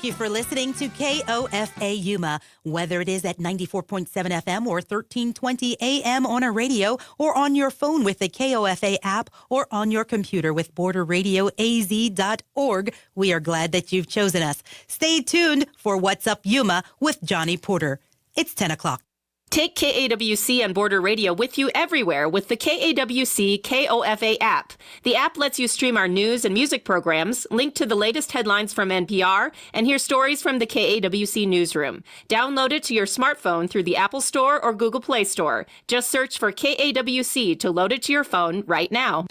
Thank you for listening to KOFA Yuma. Whether it is at 94.7 FM or 1320 AM on our radio, or on your phone with the KOFA app, or on your computer with borderradioaz.org, we are glad that you've chosen us. Stay tuned for What's Up Yuma with Johnny Porter. It's 10 o'clock. Take KAWC and Border Radio with you everywhere with the KAWC KOFA app. The app lets you stream our news and music programs, link to the latest headlines from NPR, and hear stories from the KAWC newsroom. Download it to your smartphone through the Apple Store or Google Play Store. Just search for KAWC to load it to your phone right now.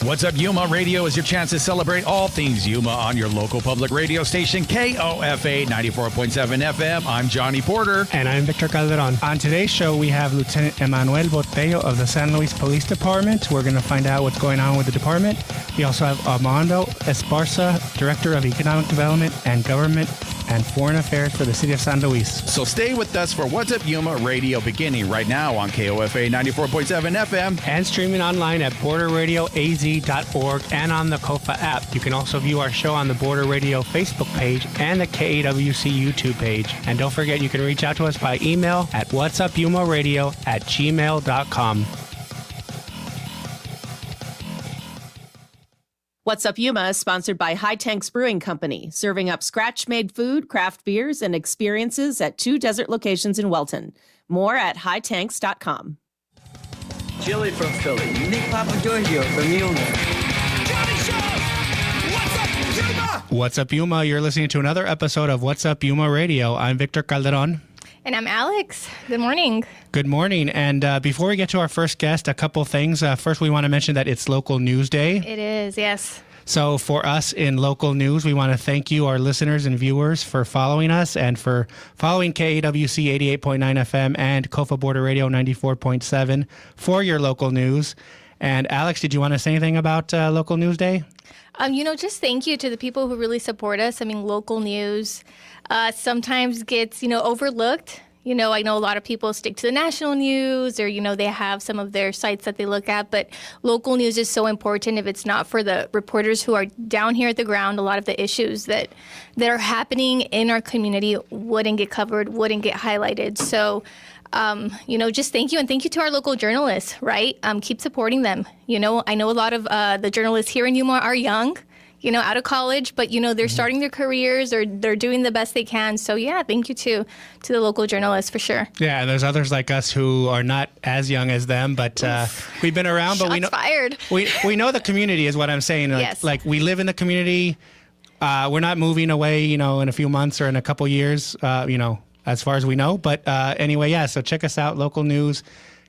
What's Up Yuma Radio is your chance to celebrate all things Yuma on your local public radio station, KOFA 94.7 FM. I'm Johnny Porter. And I'm Victor Calderon. On today's show, we have Lieutenant Emmanuel Botello of the San Luis Police Department. We're going to find out what's going on with the department. We also have Armando Esparza, Director of Economic Development and Government and Foreign Affairs for the City of San Luis. So stay with us for What's Up Yuma Radio, beginning right now on KOFA 94.7 FM. And streaming online at borderradioaz.org and on the KOFA app. You can also view our show on the Border Radio Facebook page and the KAWC YouTube page. And don't forget, you can reach out to us by email at whatsupyumaradio@gmail.com. What's Up Yuma is sponsored by High Tanks Brewing Company, serving up scratch-made food, craft beers, and experiences at 2 desert locations in Welton. More at hightanks.com. Chili from Philly, Nick Papagiorgio from Yuma. Johnny Show! What's Up Yuma? What's Up Yuma? You're listening to another episode of What's Up Yuma Radio. I'm Victor Calderon. And I'm Alex. Good morning. Good morning. And before we get to our first guest, a couple things. First, we want to mention that it's Local News Day. It is, yes. So for us in local news, we want to thank you, our listeners and viewers, for following us and for following KAWC 88.9 FM and KOFA Border Radio 94.7 for your local news. And Alex, did you want to say anything about Local News Day? Just thank you to the people who really support us. I mean, local news sometimes gets, overlooked. I know a lot of people stick to the national news or, they have some of their sites that they look at, but local news is so important. If it's not for the reporters who are down here at the ground, a lot of the issues that are happening in our community wouldn't get covered, wouldn't get highlighted. So, just thank you. And thank you to our local journalists, right? Keep supporting them. I know a lot of the journalists here in Yuma are young, out of college, but, they're starting their careers or they're doing the best they can. So, yeah, thank you to the local journalists for sure. Yeah, and there's others like us who are not as young as them, but we've been around. But we know fired. We know the community is what I'm saying. Yes. Like we live in the community. We're not moving away, in a few months or in a couple years, as far as we know. But anyway, yeah, so check us out, local news.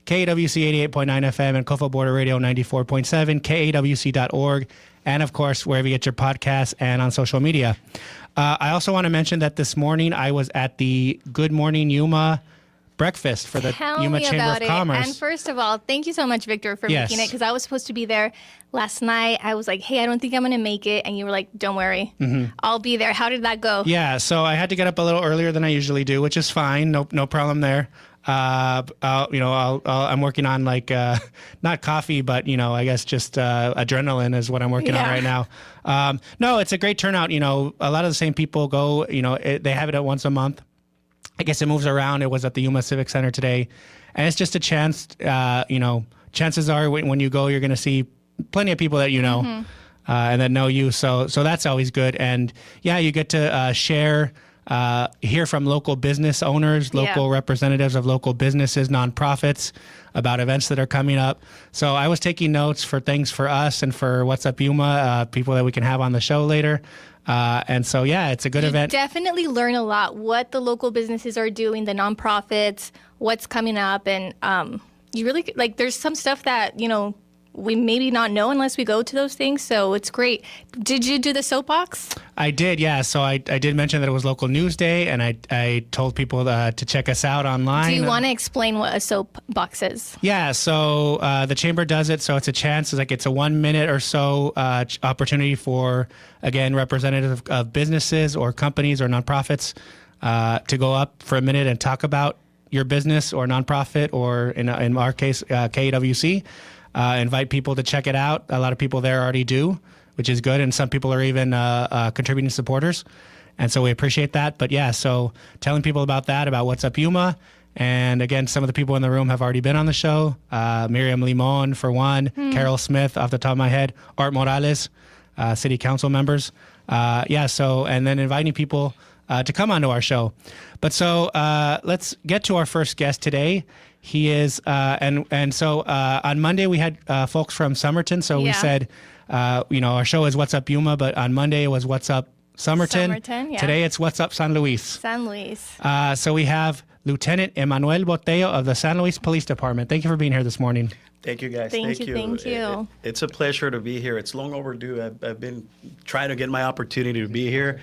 KAWC 88.9 FM and KOFA Border Radio 94.7, KAWC.org, and of course, wherever you get your podcasts and on social media. I also want to mention that this morning I was at the Good Morning Yuma breakfast for the Yuma Chamber of Commerce. And first of all, thank you so much, Victor, for making it, because I was supposed to be there last night. I was like, hey, I don't think I'm going to make it. And you were like, don't worry, I'll be there. How did that go? Yeah, so I had to get up a little earlier than I usually do, which is fine. No problem there. I'm working on not coffee, but I guess just adrenaline is what I'm working on right now. No, it's a great turnout. A lot of the same people go. They have it at once a month. I guess it moves around. It was at the Yuma Civic Center today, and it's just a chance. Chances are when you go, you're going to see plenty of people that and that know you. So that's always good. And yeah, you get to share. Hear from local business owners, local representatives of local businesses, nonprofits about events that are coming up. So I was taking notes for things for us and for What's Up Yuma, people that we can have on the show later. And so, yeah, it's a good event. Definitely learn a lot what the local businesses are doing, the nonprofits, what's coming up. And you really, there's some stuff that, we maybe not know unless we go to those things. So it's great. Did you do the soapbox? I did, yeah. So I did mention that it was Local News Day, and I told people to check us out online. Do you want to explain what a soapbox is? Yeah, so the Chamber does it. So it's a chance, it's a 1 minute or so opportunity for, again, representatives of businesses or companies or nonprofits to go up for a minute and talk about your business or nonprofit, or in our case, KWC. Invite people to check it out. A lot of people there already do, which is good. And some people are even contributing supporters. And so we appreciate that. But yeah, so telling people about that, about What's Up Yuma. And again, some of the people in the room have already been on the show. Miriam Limon, for one, Carol Smith, off the top of my head, Art Morales, city council members. And then inviting people to come onto our show. But so let's get to our first guest today. He is, so on Monday we had folks from Somerton. So we said, our show is What's Up Yuma, but on Monday it was What's Up Somerton. Today it's What's Up San Luis. San Luis. So we have Lieutenant Emmanuel Botello of the San Luis Police Department. Thank you for being here this morning. Thank you, guys. Thank you. It's a pleasure to be here. It's long overdue. I've been trying to get my opportunity to be here.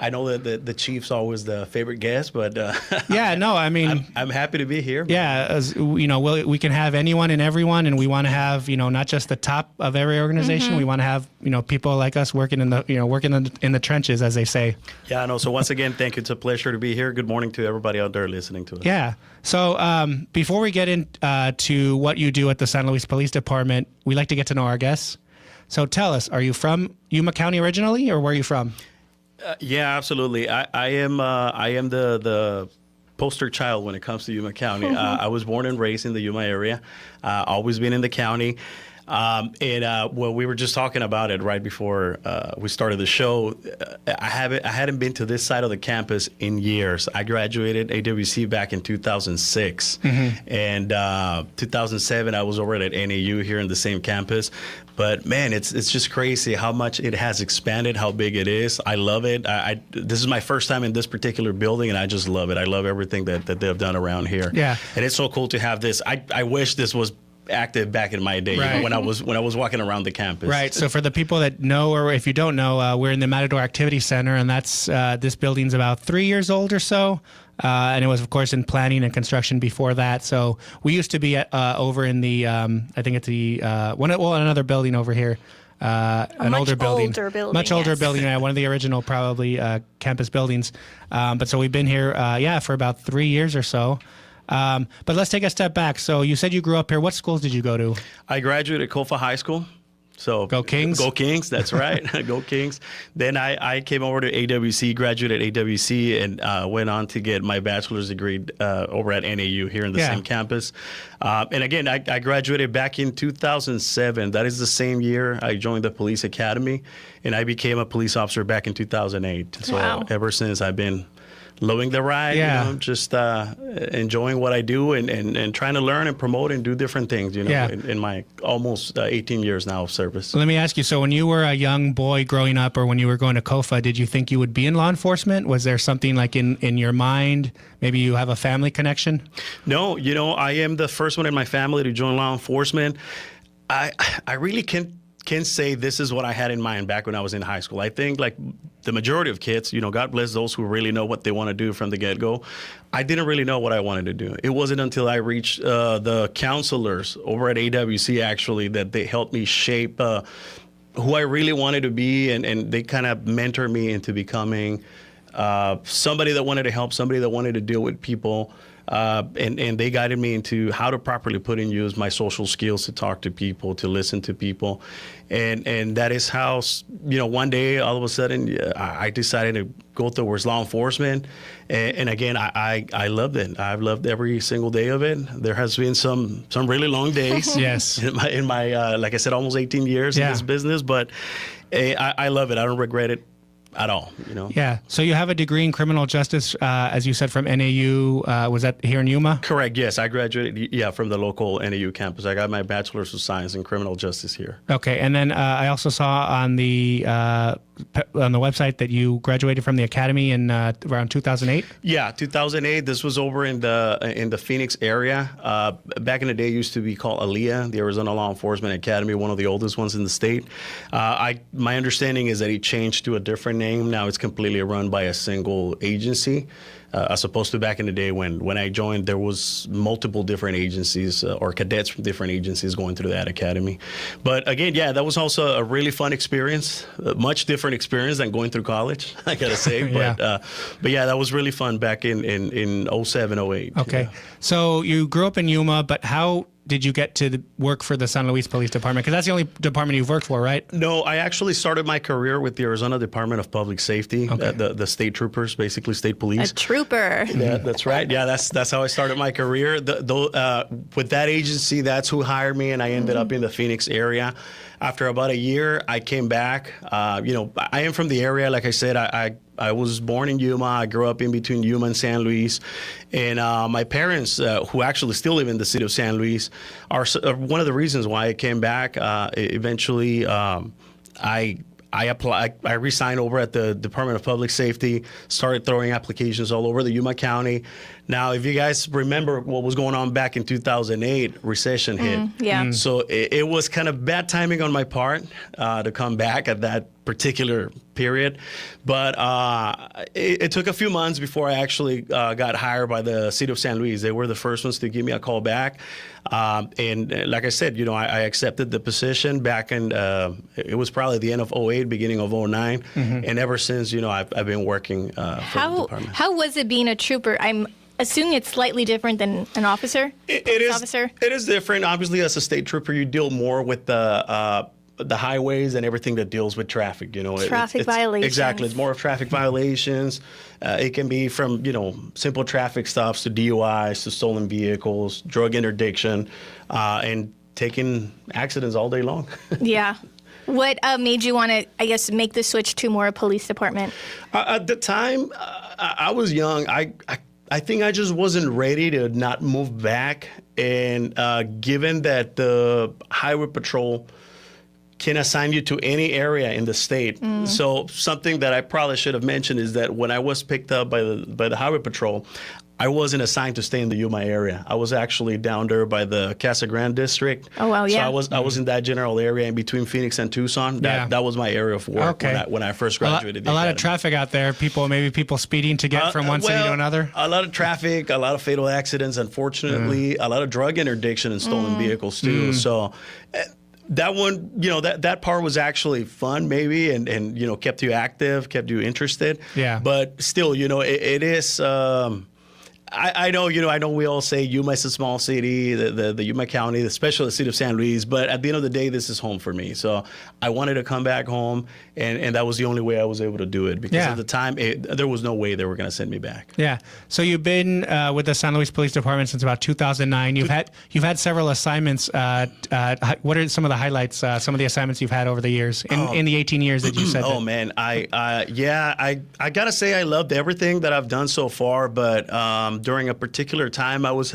I know that the chief's always the favorite guest, but I'm happy to be here. Yeah, as, we can have anyone and everyone, and we want to have not just the top of every organization. We want to have people like us working in the trenches, as they say. Yeah, I know. So once again, thank you. It's a pleasure to be here. Good morning to everybody out there listening to us. Yeah. So before we get into what you do at the San Luis Police Department, we like to get to know our guests. So tell us, are you from Yuma County originally, or where are you from? Yeah, absolutely. I am the poster child when it comes to Yuma County. I was born and raised in the Yuma area. Always been in the county. We were just talking about it right before we started the show. I hadn't been to this side of the campus in years. I graduated AWC back in 2006, and 2007 I was over at NAU here in the same campus. But man, it's just crazy how much it has expanded, how big it is. I love it. This is my first time in this particular building, and I just love it. I love everything that they've done around here. Yeah, and it's so cool to have this. I wish this was active back in my day, right. when I was walking around the campus. Right. So for the people that know, or if you don't know, we're in the Matador Activity Center, and that's this building's about 3 years old or so. And it was, of course, in planning and construction before that. So we used to be over in the, I think it's the another building over here. An older building. Much older building. Yeah, one of the original probably campus buildings. But so we've been here, for about 3 years or so. But let's take a step back. So you said you grew up here. What schools did you go to? I graduated at Kofa High School. So go Kings. Go Kings, that's right. Go Kings. Then I came over to AWC, graduated at AWC, and went on to get my bachelor's degree over at NAU here in the same campus. And again, I graduated back in 2007. That is the same year I joined the police academy, and I became a police officer back in 2008. So ever since, I've been loving the ride, just enjoying what I do and trying to learn and promote and do different things, in my almost 18 years now of service. Let me ask you, so when you were a young boy growing up, or when you were going to KOFA, did you think you would be in law enforcement? Was there something like in your mind? Maybe you have a family connection? No, I am the first one in my family to join law enforcement. I really can't say this is what I had in mind back when I was in high school. I think like the majority of kids, God bless those who really know what they want to do from the get-go. I didn't really know what I wanted to do. It wasn't until I reached the counselors over at AWC, actually, that they helped me shape who I really wanted to be, and they kind of mentored me into becoming somebody that wanted to help, somebody that wanted to deal with people. And they guided me into how to properly put in use my social skills to talk to people, to listen to people. And that is how, one day, all of a sudden, I decided to go towards law enforcement. And again, I loved it. I've loved every single day of it. There has been some really long days. Yes. In my like I said, almost 18 years in this business. But I love it. I don't regret it at all, Yeah. So you have a degree in criminal justice, as you said, from NAU. Was that here in Yuma? Correct. Yes, I graduated. From the local NAU campus. I got my bachelor's of science in criminal justice here. Okay. And then I also saw on the website that you graduated from the academy in around 2008. Yeah, 2008. This was over in the Phoenix area. Back in the day, it used to be called ALEA, the Arizona Law Enforcement Academy, one of the oldest ones in the state. My understanding is that it changed to a different name. Now it's completely run by a single agency, as opposed to back in the day when I joined, there was multiple different agencies or cadets from different agencies going through that academy. But again, that was also a really fun experience, a much different experience than going through college, I gotta say. But that was really fun back in 07, 08. Okay. So you grew up in Yuma, but how did you get to work for the San Luis Police Department? Because that's the only department you've worked for, right? No, I actually started my career with the Arizona Department of Public Safety, the state troopers, basically state police. A trooper. Yeah, that's right. Yeah, that's how I started my career. With that agency, that's who hired me, and I ended up in the Phoenix area. After about a year, I came back. I am from the area. Like I said, I was born in Yuma. I grew up in between Yuma and San Luis. And my parents, who actually still live in the city of San Luis, are one of the reasons why I came back. Eventually, I applied. I resigned over at the Department of Public Safety, started throwing applications all over the Yuma County. Now, if you guys remember what was going on back in 2008, recession hit. Yeah. So it was kind of bad timing on my part to come back at that particular period. But it took a few months before I actually got hired by the city of San Luis. They were the first ones to give me a call back. And like I said, I accepted the position back in, it was probably the end of 2008, beginning of 2009. And ever since, I've been working for the department. How was it being a trooper? I'm assuming it's slightly different than an officer. It is. Officer? It is different. Obviously, as a state trooper, you deal more with the highways and everything that deals with traffic. Traffic violations. Exactly. It's more of traffic violations. It can be from simple traffic stops to DUIs to stolen vehicles, drug interdiction, and taking accidents all day long. Yeah. What made you want to, I guess, make the switch to more a police department? At the time, I was young. I think I just wasn't ready to not move back. And given that the Highway Patrol can assign you to any area in the state. So something that I probably should have mentioned is that when I was picked up by the Highway Patrol, I wasn't assigned to stay in the Yuma area. I was actually down there by the Casa Grande district. Oh, wow, yeah. So I was in that general area in between Phoenix and Tucson. That was my area of work when I first graduated. A lot of traffic out there. People speeding to get from one city to another. A lot of traffic, a lot of fatal accidents, unfortunately. A lot of drug interdiction and stolen vehicles too. So that one, that part was actually fun, maybe, and kept you active, kept you interested. Yeah. But still, it is. I know we all say Yuma is a small city, the Yuma County, especially the city of San Luis, but at the end of the day, this is home for me. So I wanted to come back home, and that was the only way I was able to do it, because at the time, there was no way they were going to send me back. Yeah. So you've been with the San Luis Police Department since about 2009. You've had several assignments. What are some of the highlights, some of the assignments you've had over the years, in the 18 years that you said? Oh, man. I got to say I loved everything that I've done so far, but during a particular time, I was,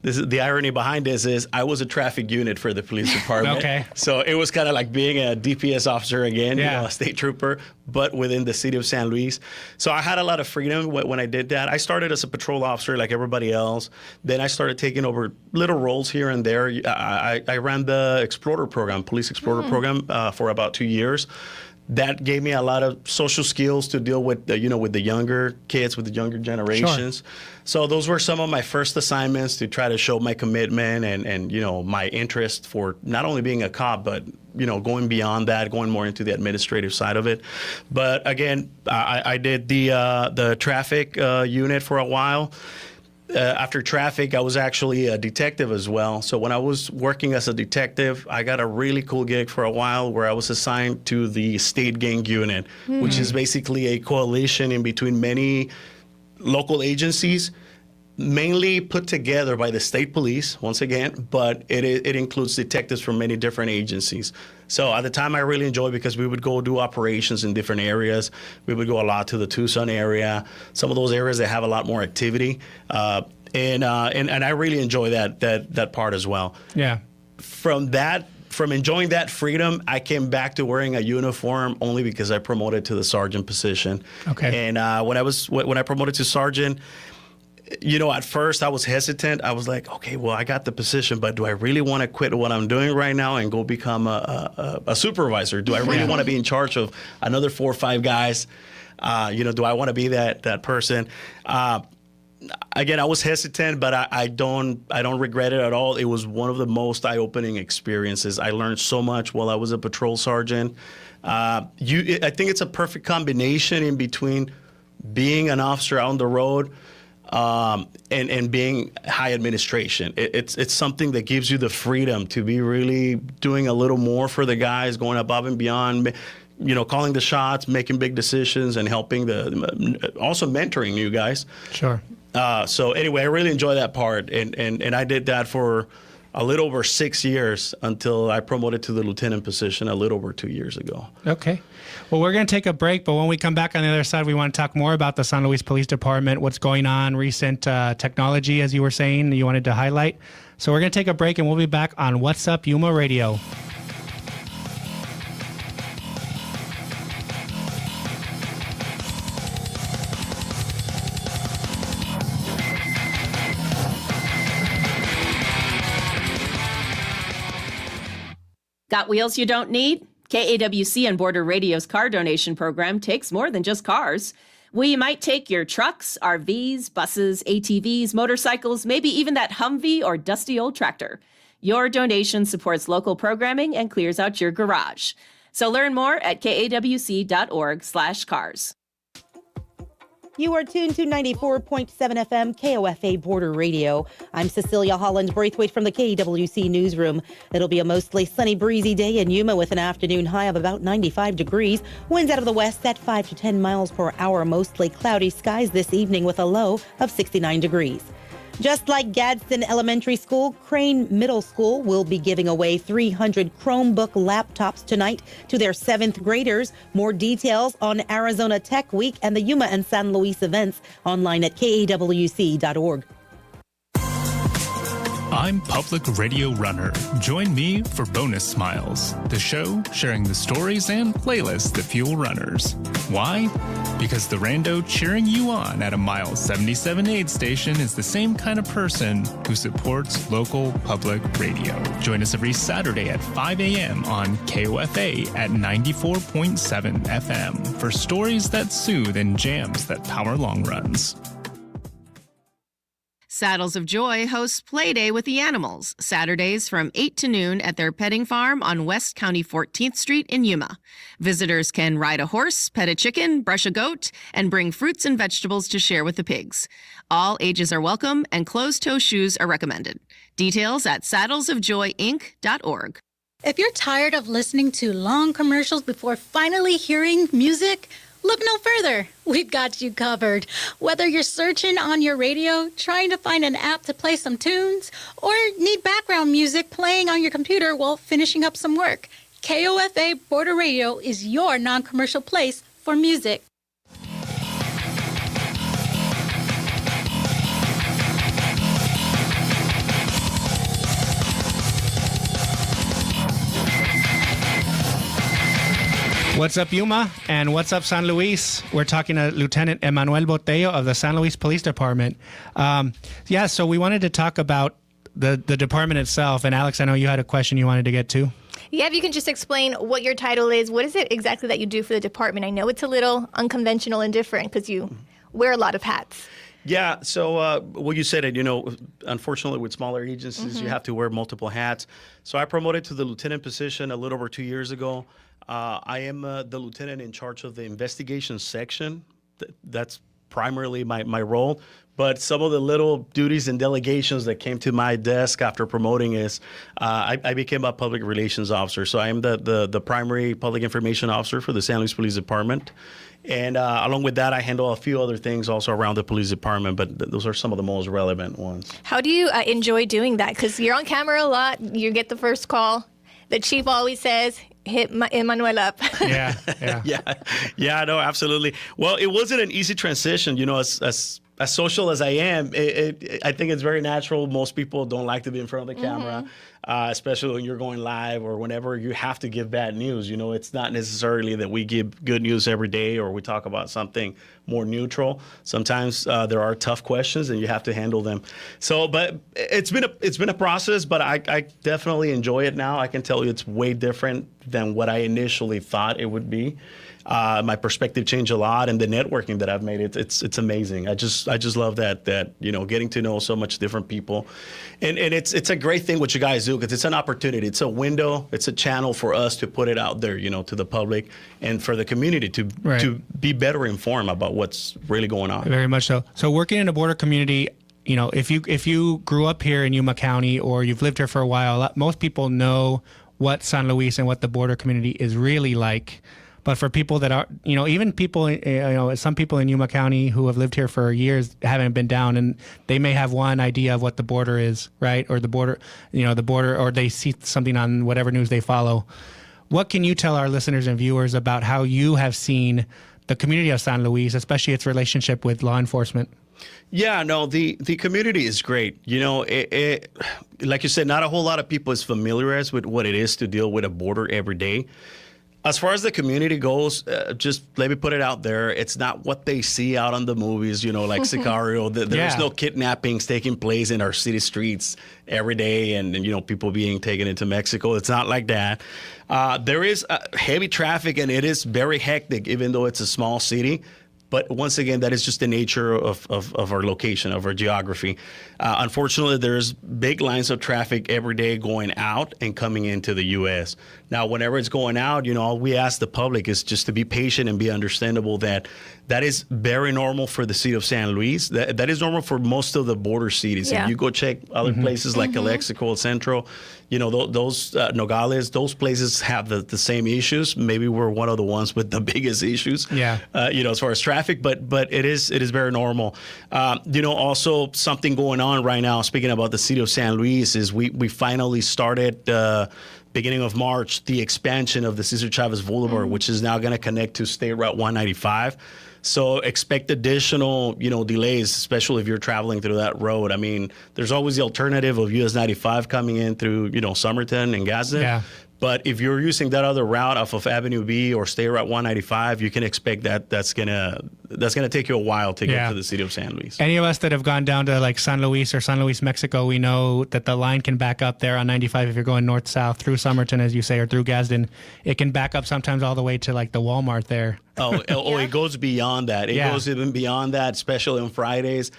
the irony behind this is I was a traffic unit for the police department. Okay. So it was kind of like being a DPS officer again, a state trooper, but within the city of San Luis. So I had a lot of freedom when I did that. I started as a patrol officer like everybody else. Then I started taking over little roles here and there. I ran the Explorer program, police Explorer program for about 2 years. That gave me a lot of social skills to deal with, with the younger kids, with the younger generations. Sure. So those were some of my first assignments to try to show my commitment and my interest for not only being a cop, but, going beyond that, going more into the administrative side of it. But again, I did the traffic unit for a while. After traffic, I was actually a detective as well. So when I was working as a detective, I got a really cool gig for a while where I was assigned to the state gang unit, which is basically a coalition in between many local agencies, mainly put together by the state police, once again, but it includes detectives from many different agencies. So at the time, I really enjoyed because we would go do operations in different areas. We would go a lot to the Tucson area, some of those areas that have a lot more activity, and I really enjoy that part as well. Yeah. From enjoying that freedom, I came back to wearing a uniform only because I promoted to the sergeant position. Okay. And when I promoted to sergeant, at first I was hesitant. I was like, okay, well, I got the position, but do I really want to quit what I'm doing right now and go become a supervisor? Do I really want to be in charge of another 4 or 5 guys? Do I want to be that person? Again, I was hesitant, but I don't regret it at all. It was one of the most eye-opening experiences. I learned so much while I was a patrol sergeant. I think it's a perfect combination in between being an officer out on the road, and being high administration. It's something that gives you the freedom to be really doing a little more for the guys, going above and beyond, calling the shots, making big decisions, and helping also mentoring new guys. Sure. So anyway, I really enjoy that part, and I did that for a little over 6 years until I promoted to the lieutenant position a little over 2 years ago. Okay. Well, we're going to take a break, but when we come back on the other side, we want to talk more about the San Luis Police Department, what's going on, recent technology, as you were saying, you wanted to highlight. So we're going to take a break, and we'll be back on What's Up Yuma Radio. Got wheels you don't need? KAWC and Border Radio's car donation program takes more than just cars. We might take your trucks, RVs, buses, ATVs, motorcycles, maybe even that Humvee or dusty old tractor. Your donation supports local programming and clears out your garage. So learn more at kawc.org/cars. You are tuned to 94.7 FM KOFA Border Radio. I'm Cecilia Holland-Braithwaite from the KWC Newsroom. It'll be a mostly sunny, breezy day in Yuma with an afternoon high of about 95 degrees. Winds out of the west at 5 to 10 miles per hour. Mostly cloudy skies this evening with a low of 69 degrees. Just like Gadsden Elementary School, Crane Middle School will be giving away 300 Chromebook laptops tonight to their 7th graders. More details on Arizona Tech Week and the Yuma and San Luis events online at kawc.org. I'm Public Radio Runner. Join me for Bonus Smiles, the show sharing the stories and playlists that fuel runners. Why? Because the rando cheering you on at a mile 77 aid station is the same kind of person who supports local public radio. Join us every Saturday at 5 a.m. on KOFA at 94.7 FM for stories that soothe and jams that power long runs. Saddles of Joy hosts Playday with the Animals, Saturdays from 8 to noon at their petting farm on West County 14th Street in Yuma. Visitors can ride a horse, pet a chicken, brush a goat, and bring fruits and vegetables to share with the pigs. All ages are welcome, and closed-toe shoes are recommended. Details at saddlesofjoyinc.org. If you're tired of listening to long commercials before finally hearing music, look no further. We've got you covered. Whether you're searching on your radio, trying to find an app to play some tunes, or need background music playing on your computer while finishing up some work, KOFA Border Radio is your non-commercial place for music. What's up, Yuma? And what's up, San Luis? We're talking to Lieutenant Emmanuel Botello of the San Luis Police Department. So we wanted to talk about the department itself. And Alex, I know you had a question you wanted to get to. Yeah, if you can just explain what your title is. What is it exactly that you do for the department? I know it's a little unconventional and different because you wear a lot of hats. Yeah, so you said it, unfortunately with smaller agencies, you have to wear multiple hats. So I promoted to the lieutenant position a little over 2 years ago. I am the lieutenant in charge of the investigation section. That's primarily my role. But some of the little duties and delegations that came to my desk after promoting is I became a public relations officer. So I am the primary public information officer for the San Luis Police Department. And along with that, I handle a few other things also around the police department, but those are some of the most relevant ones. How do you enjoy doing that? Because you're on camera a lot. You get the first call. The chief always says, hit Emmanuel up. Yeah. No, absolutely. Well, it wasn't an easy transition, as social as I am. I think it's very natural. Most people don't like to be in front of the camera, especially when you're going live or whenever you have to give bad news. It's not necessarily that we give good news every day or we talk about something more neutral. Sometimes there are tough questions and you have to handle them. So, but it's been a process, but I definitely enjoy it now. I can tell you it's way different than what I initially thought it would be. My perspective changed a lot, and the networking that I've made, it's amazing. I just love that getting to know so much different people, and it's a great thing what you guys do, because it's an opportunity, it's a window, it's a channel for us to put it out there, to the public and for the community to be better informed about what's really going on. Very much so. So working in a border community, if you grew up here in Yuma County or you've lived here for a while, most people know what San Luis and what the border community is really like. But for people that are, even people, some people in Yuma County who have lived here for years haven't been down, and they may have one idea of what the border is, right? Or the border, or they see something on whatever news they follow. What can you tell our listeners and viewers about how you have seen the community of San Luis, especially its relationship with law enforcement? Yeah, no, the community is great. Like you said, not a whole lot of people is familiarized with what it is to deal with a border every day. As far as the community goes, just let me put it out there. It's not what they see out on the movies, like Sicario. There's no kidnappings taking place in our city streets every day and people being taken into Mexico. It's not like that. There is heavy traffic, and it is very hectic, even though it's a small city. But once again, that is just the nature of our location, of our geography. Unfortunately, there's big lines of traffic every day going out and coming into the U.S. Now, whenever it's going out, all we ask the public is just to be patient and be understandable that is very normal for the city of San Luis. That is normal for most of the border cities. Yeah. If you go check other places like Calexico, Central, those Nogales, those places have the same issues. Maybe we're one of the ones with the biggest issues. Yeah. As far as traffic, but it is very normal. Also something going on right now. Speaking about the city of San Luis, is we finally started. Beginning of March, the expansion of the Cesar Chavez Boulevard, which is now going to connect to State Route 195. So expect additional, delays, especially if you're traveling through that road. I mean, there's always the alternative of US 95 coming in through, Somerton and Gadsden. Yeah. But if you're using that other route off of Avenue B or State Route 195, you can expect that's gonna take you a while to get to the city of San Luis. Any of us that have gone down to like San Luis or San Luis, Mexico, we know that the line can back up there on 95 if you're going north-south through Somerton, as you say, or through Gadsden. It can back up sometimes all the way to like the Walmart there. It goes beyond that. It goes even beyond that, especially on Fridays.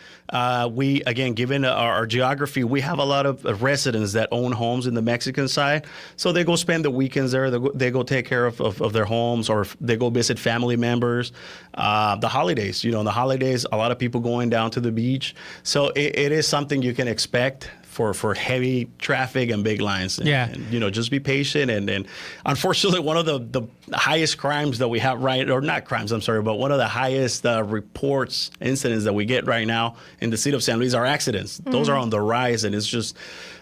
We, again, given our geography, we have a lot of residents that own homes in the Mexican side. So they go spend the weekends there. They go take care of their homes, or they go visit family members. The holidays, the holidays, a lot of people going down to the beach. So it is something you can expect for heavy traffic and big lines. And, just be patient. And unfortunately, one of the highest crimes that we have but one of the highest reports, incidents that we get right now in the city of San Luis are accidents. Those are on the rise, and it's just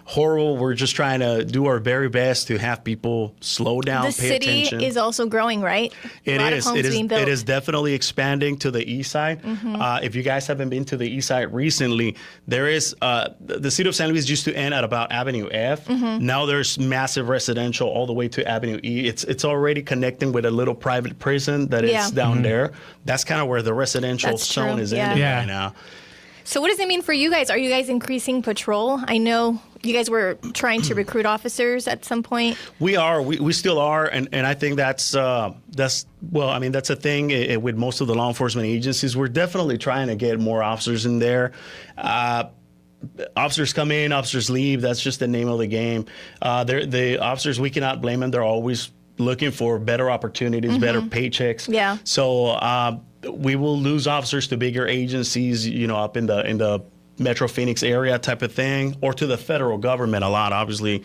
horrible. We're just trying to do our very best to have people slow down, pay attention. The city is also growing, right? It is definitely expanding to the east side. If you guys haven't been to the east side recently, there is the city of San Luis used to end at about Avenue F. Now there's massive residential all the way to Avenue E. It's already connecting with a little private prison that is down there. That's kind of where the residential zone is ending right now. So what does it mean for you guys? Are you guys increasing patrol? I know you guys were trying to recruit officers at some point. We are. We still are. And I think that's a thing with most of the law enforcement agencies. We're definitely trying to get more officers in there. Officers come in, officers leave. That's just the name of the game. The officers, we cannot blame them. They're always looking for better opportunities, better paychecks. Yeah. So we will lose officers to bigger agencies, up in the Metro Phoenix area type of thing, or to the federal government a lot. Obviously,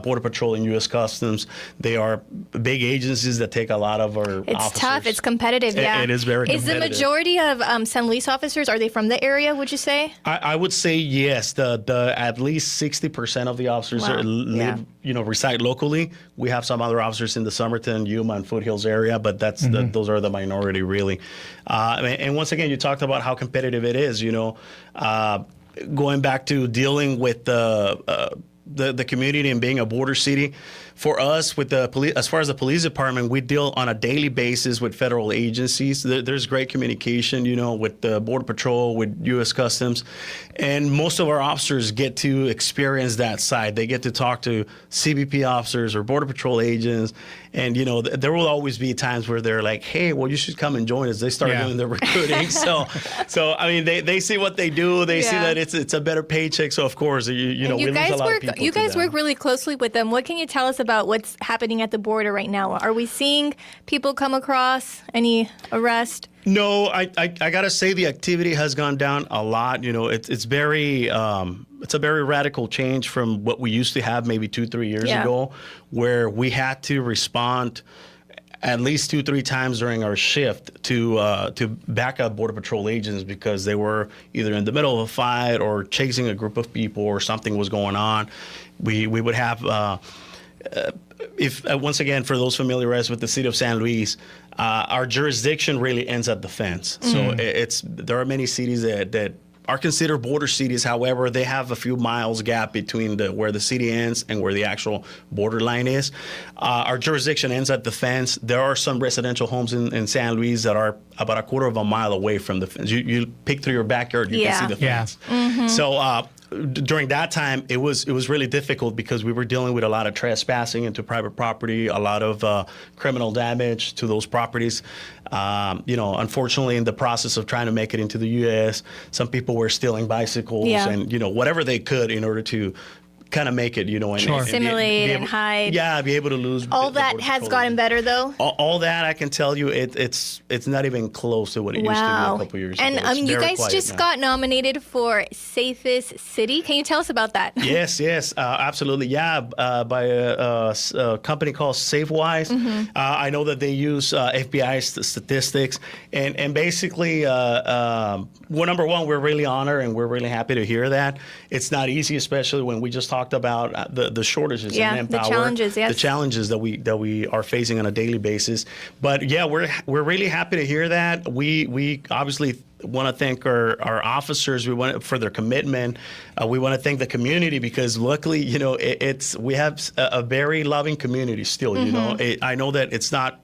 Border Patrol and U.S. Customs, they are big agencies that take a lot of our officers. It's tough. It's competitive, yeah. It is very competitive. Is the majority of San Luis officers, are they from the area, would you say? I would say yes. The at least 60% of the officers reside locally. We have some other officers in the Somerton, Yuma, and Foothills area, but those are the minority, really. And once again, you talked about how competitive it is, going back to dealing with the the community and being a border city. For us, with the police, as far as the police department, we deal on a daily basis with federal agencies. There's great communication, you know, with the Border Patrol, with U.S. Customs, and most of our officers get to experience that side. They get to talk to CBP officers or Border Patrol agents, and you know, there will always be times where they're like, "Hey, well, you should come and join us." They start doing the recruiting, so I mean, they see what they do. They see that it's a better paycheck. So of course, you know, we lose a lot of people. You guys work really closely with them. What can you tell us about what's happening at the border right now? Are we seeing people come across? Any arrest? No, I gotta say the activity has gone down a lot. You know, it's very it's a very radical change from what we used to have maybe 2-3 years ago, where we had to respond at least 2-3 times during our shift to back up Border Patrol agents because they were either in the middle of a fight or chasing a group of people or something was going on. We would have. Once again, for those familiarized with the city of San Luis, our jurisdiction really ends at the fence. So there are many cities that are considered border cities. However, they have a few miles gap between where the city ends and where the actual borderline is. Our jurisdiction ends at the fence. There are some residential homes in San Luis that are about a quarter of a mile away from the fence. You peek through your backyard, you can see the fence. So during that time, it was really difficult because we were dealing with a lot of trespassing into private property, a lot of criminal damage to those properties. You know, unfortunately, in the process of trying to make it into the U.S., some people were stealing bicycles and, you know, whatever they could in order to kind of make it, you know, and simulate and hide. Yeah, be able to lose. All that has gotten better, though. All that, I can tell you, it's not even close to what it used to be a couple years ago. And you guys just got nominated for Safest City. Can you tell us about that? Yes, absolutely. Yeah, by a company called SafeWise. I know that they use FBI statistics, and basically, well, number one, we're really honored and we're really happy to hear that. It's not easy, especially when we just talked about the shortages in manpower, the challenges, the challenges that we are facing on a daily basis. But yeah, we're really happy to hear that. We obviously want to thank our officers. We want for their commitment. We want to thank the community because luckily, you know, we have a very loving community still. You know, I know that it's not.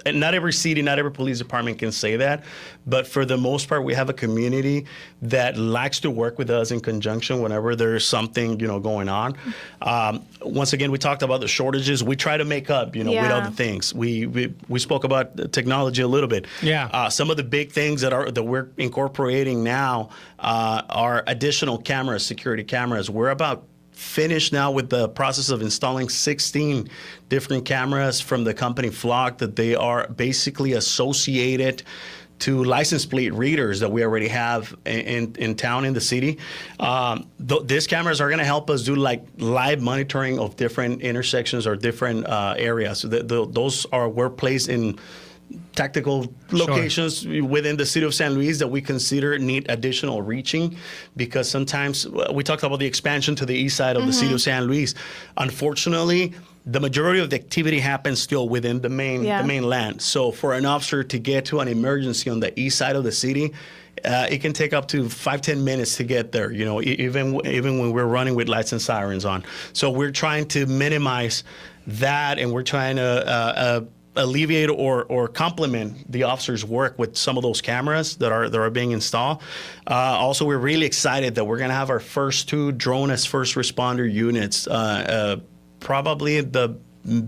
And not every city, not every police department can say that, but for the most part, we have a community that likes to work with us in conjunction whenever there's something, you know, going on. Once again, we talked about the shortages. We try to make up, you know, with other things. We spoke about technology a little bit. Some of the big things that we're incorporating now are additional cameras, security cameras. We're about finished now with the process of installing 16 different cameras from the company Flock that they are basically associated to license plate readers that we already have in town in the city. These cameras are going to help us do like live monitoring of different intersections or different areas. Those were placed in tactical locations within the city of San Luis that we consider need additional reaching because sometimes we talked about the expansion to the east side of the city of San Luis. Unfortunately, the majority of the activity happens still within the mainland. So for an officer to get to an emergency on the east side of the city, it can take up to 5-10 minutes to get there, you know, even when we're running with lights and sirens on. So we're trying to minimize that, and we're trying to alleviate or complement the officers' work with some of those cameras that are being installed. Also, we're really excited that we're going to have our first 2 drone as first responder units probably at the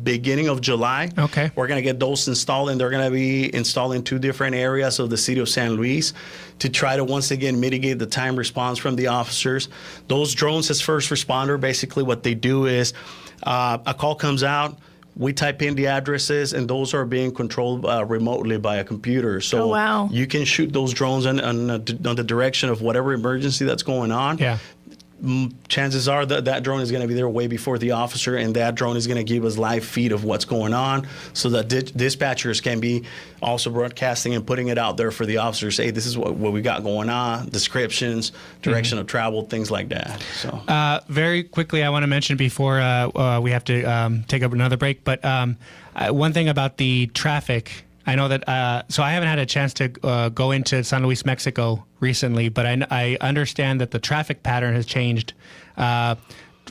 beginning of July. Okay. We're going to get those installed, and they're going to be installed in 2 different areas of the city of San Luis to try to once again mitigate the time response from the officers. Those drones as first responder, basically what they do is a call comes out, we type in the addresses, and those are being controlled remotely by a computer. So you can shoot those drones on the direction of whatever emergency that's going on. Yeah. Chances are that drone is going to be there way before the officer, and that drone is going to give us live feed of what's going on so that dispatchers can be also broadcasting and putting it out there for the officers. Hey, this is what we got going on, descriptions, direction of travel, things like that. So very quickly, I want to mention before we have to take up another break, but one thing about the traffic, I know that, so I haven't had a chance to go into San Luis, Mexico recently, but I understand that the traffic pattern has changed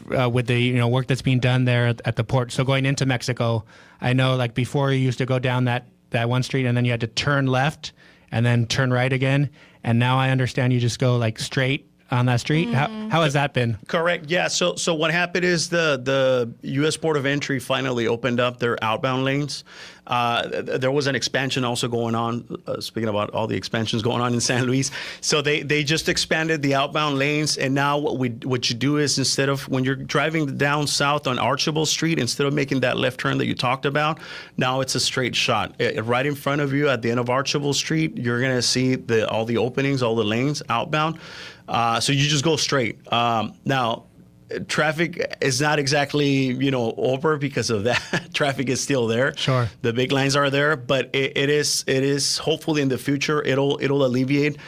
with the work that's being done there at the port. So going into Mexico, I know like before you used to go down that one street and then you had to turn left and then turn right again. And now I understand you just go like straight on that street. How has that been? Correct. Yeah. So what happened is the U.S. Port of Entry finally opened up their outbound lanes. There was an expansion also going on. Speaking about all the expansions going on in San Luis, so they just expanded the outbound lanes. And now what you do is instead of when you're driving down south on Archibald Street, instead of making that left turn that you talked about, now it's a straight shot. Right in front of you at the end of Archibald Street, you're gonna see all the openings, all the lanes outbound. So you just go straight. Now, traffic is not exactly, over because of that. Traffic is still there. Sure. The big lines are there, but it is hopefully in the future it'll alleviate.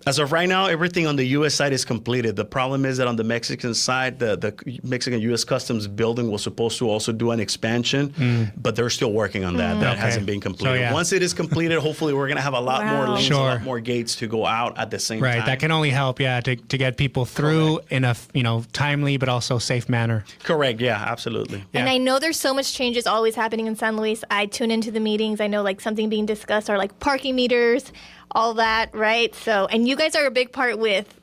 As of right now, everything on the U.S. side is completed. The problem is that on the Mexican side, the Mexican-U.S. Customs building was supposed to also do an expansion, but they're still working on that. That hasn't been completed. So, yeah. Once it is completed, hopefully we're going to have a lot more lanes, a lot more gates to go out at the same time. Right. That can only help, to get people through in a timely but also safe manner. Correct. Yeah, absolutely. And I know there's so much changes always happening in San Luis. I tune into the meetings. I know like something being discussed are like parking meters, all that, right? So, and you guys are a big part with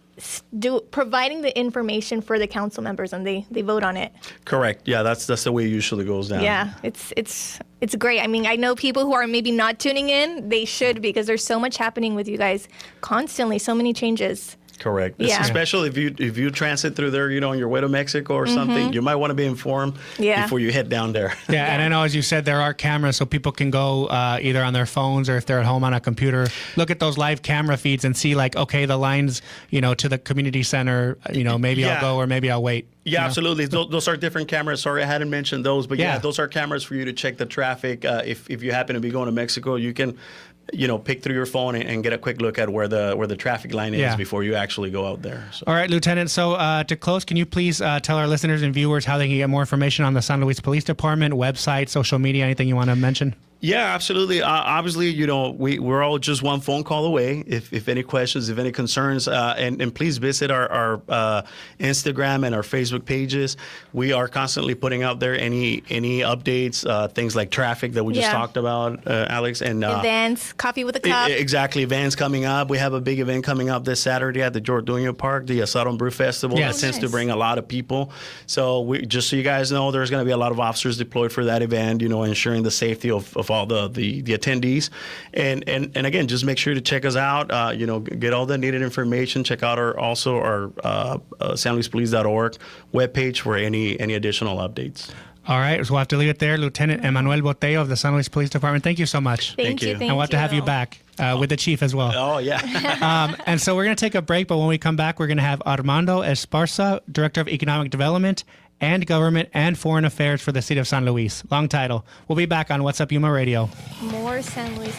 providing the information for the council members, and they vote on it. Correct. Yeah, that's the way it usually goes down. Yeah, it's great. I mean, I know people who are maybe not tuning in, they should, because there's so much happening with you guys constantly, so many changes. Correct. Yeah. Especially if you transit through there, on your way to Mexico or something, you might want to be informed before you head down there. Yeah, and I know, as you said, there are cameras, so people can go either on their phones or if they're at home on a computer, look at those live camera feeds and see like, okay, the lines, to the community center, maybe I'll go or maybe I'll wait. Yeah, absolutely. Those are different cameras. Sorry, I hadn't mentioned those, but those are cameras for you to check the traffic. If you happen to be going to Mexico, you can pick through your phone and get a quick look at where the traffic line is before you actually go out there. So. All right, Lieutenant. So to close, can you please tell our listeners and viewers how they can get more information on the San Luis Police Department, website, social media, anything you want to mention? Yeah, absolutely. Obviously, we're all just one phone call away. If any questions, if any concerns, and please visit our Instagram and our Facebook pages. We are constantly putting out there any updates, things like traffic that we just talked about, Alex, and events, coffee with a cup. Exactly, events coming up. We have a big event coming up this Saturday at the Jorduño Park, the Asado and Brew Festival. That tends to bring a lot of people. So just so you guys know, there's going to be a lot of officers deployed for that event. Ensuring the safety of all the attendees, and again, just make sure to check us out. Get all the needed information. Check out our sanluispolice.org webpage for any additional updates. All right, so we'll have to leave it there. Lieutenant Emmanuel Botello of the San Luis Police Department, thank you so much. Thank you. And we'll have to have you back with the chief as well. Oh, yeah. And so we're going to take a break, but when we come back, we're going to have Armando Esparza, Director of Economic Development and Government and Foreign Affairs for the City of San Luis. Long title. We'll be back on What's Up Yuma Radio. More San Luis.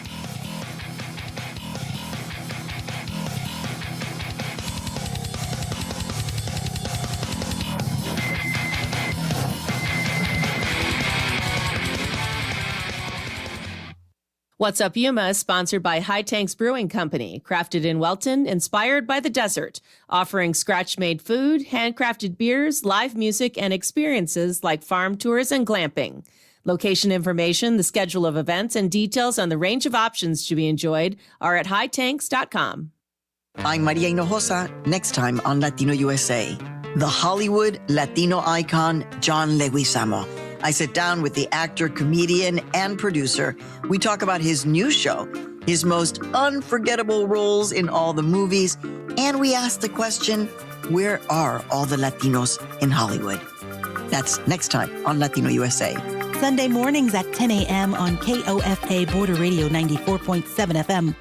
What's Up Yuma is sponsored by High Tanks Brewing Company, crafted in Welton, inspired by the desert, offering scratch-made food, handcrafted beers, live music, and experiences like farm tours and glamping. Location information, the schedule of events, and details on the range of options to be enjoyed are at hightanks.com. I'm Maria Hinojosa, next time on Latino USA. The Hollywood Latino icon, John Leguizamo. I sit down with the actor, comedian, and producer. We talk about his new show, his most unforgettable roles in all the movies, and we ask the question, where are all the Latinos in Hollywood? That's next time on Latino USA. Sunday mornings at 10 a.m. on KOFA Border Radio 94.7 FM.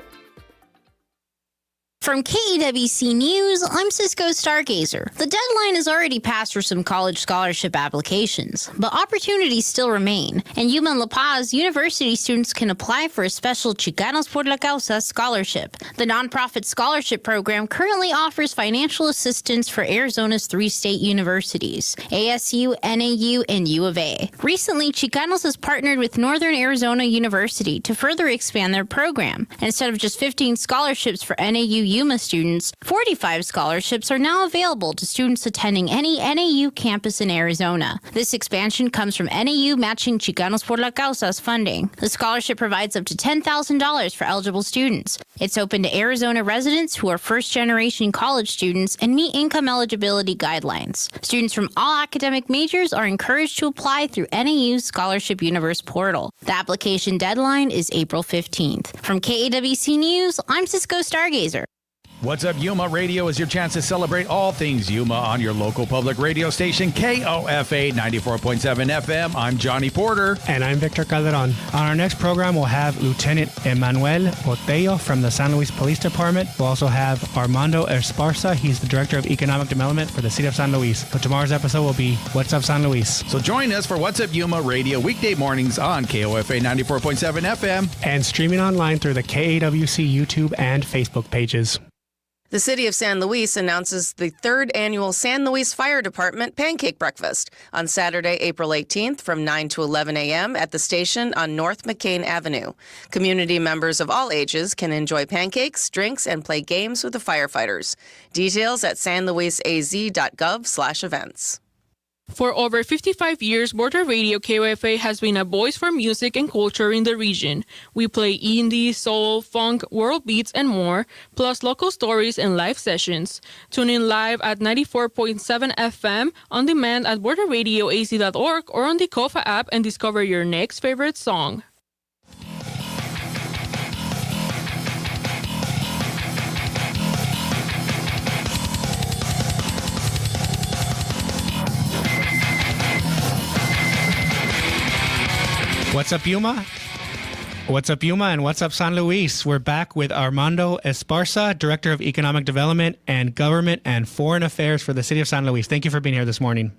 From KEWC News, I'm Cisco Stargazer. The deadline is already passed for some college scholarship applications, but opportunities still remain. And Yuma and La Paz university students can apply for a special Chicanos por la Causa scholarship. The nonprofit scholarship program currently offers financial assistance for Arizona's 3 state universities, ASU, NAU, and U of A. Recently, Chicanos has partnered with Northern Arizona University to further expand their program. Instead of just 15 scholarships for NAU Yuma students, 45 scholarships are now available to students attending any NAU campus in Arizona. This expansion comes from NAU matching Chicanos por la Causa's funding. The scholarship provides up to $10,000 for eligible students. It's open to Arizona residents who are first-generation college students and meet income eligibility guidelines. Students from all academic majors are encouraged to apply through NAU's Scholarship Universe portal. The application deadline is April 15th. From KAWC News, I'm Cisco Stargazer. What's Up Yuma Radio is your chance to celebrate all things Yuma on your local public radio station, KOFA 94.7 FM. I'm Johnny Porter. And I'm Victor Calderon. On our next program, we'll have Lieutenant Emmanuel Botello from the San Luis Police Department. We'll also have Armando Esparza. He's the Director of Economic Development for the City of San Luis. So tomorrow's episode will be What's Up San Luis. So join us for What's Up Yuma Radio weekday mornings on KOFA 94.7 FM. And streaming online through the KAWC YouTube and Facebook pages. The City of San Luis announces the third annual San Luis Fire Department Pancake Breakfast on Saturday, April 18th from 9 to 11 a.m. at the station on North McCain Avenue. Community members of all ages can enjoy pancakes, drinks, and play games with the firefighters. Details at sanluisaz.gov/events. For over 55 years, Border Radio KOFA has been a voice for music and culture in the region. We play indie, soul, funk, world beats, and more, plus local stories and live sessions. Tune in live at 94.7 FM, on demand at borderradioaz.org or on the KOFA app and discover your next favorite song. What's up, Yuma? What's up, Yuma, and what's up, San Luis? We're back with Armando Esparza, Director of Economic Development and Government and Foreign Affairs for the City of San Luis. Thank you for being here this morning.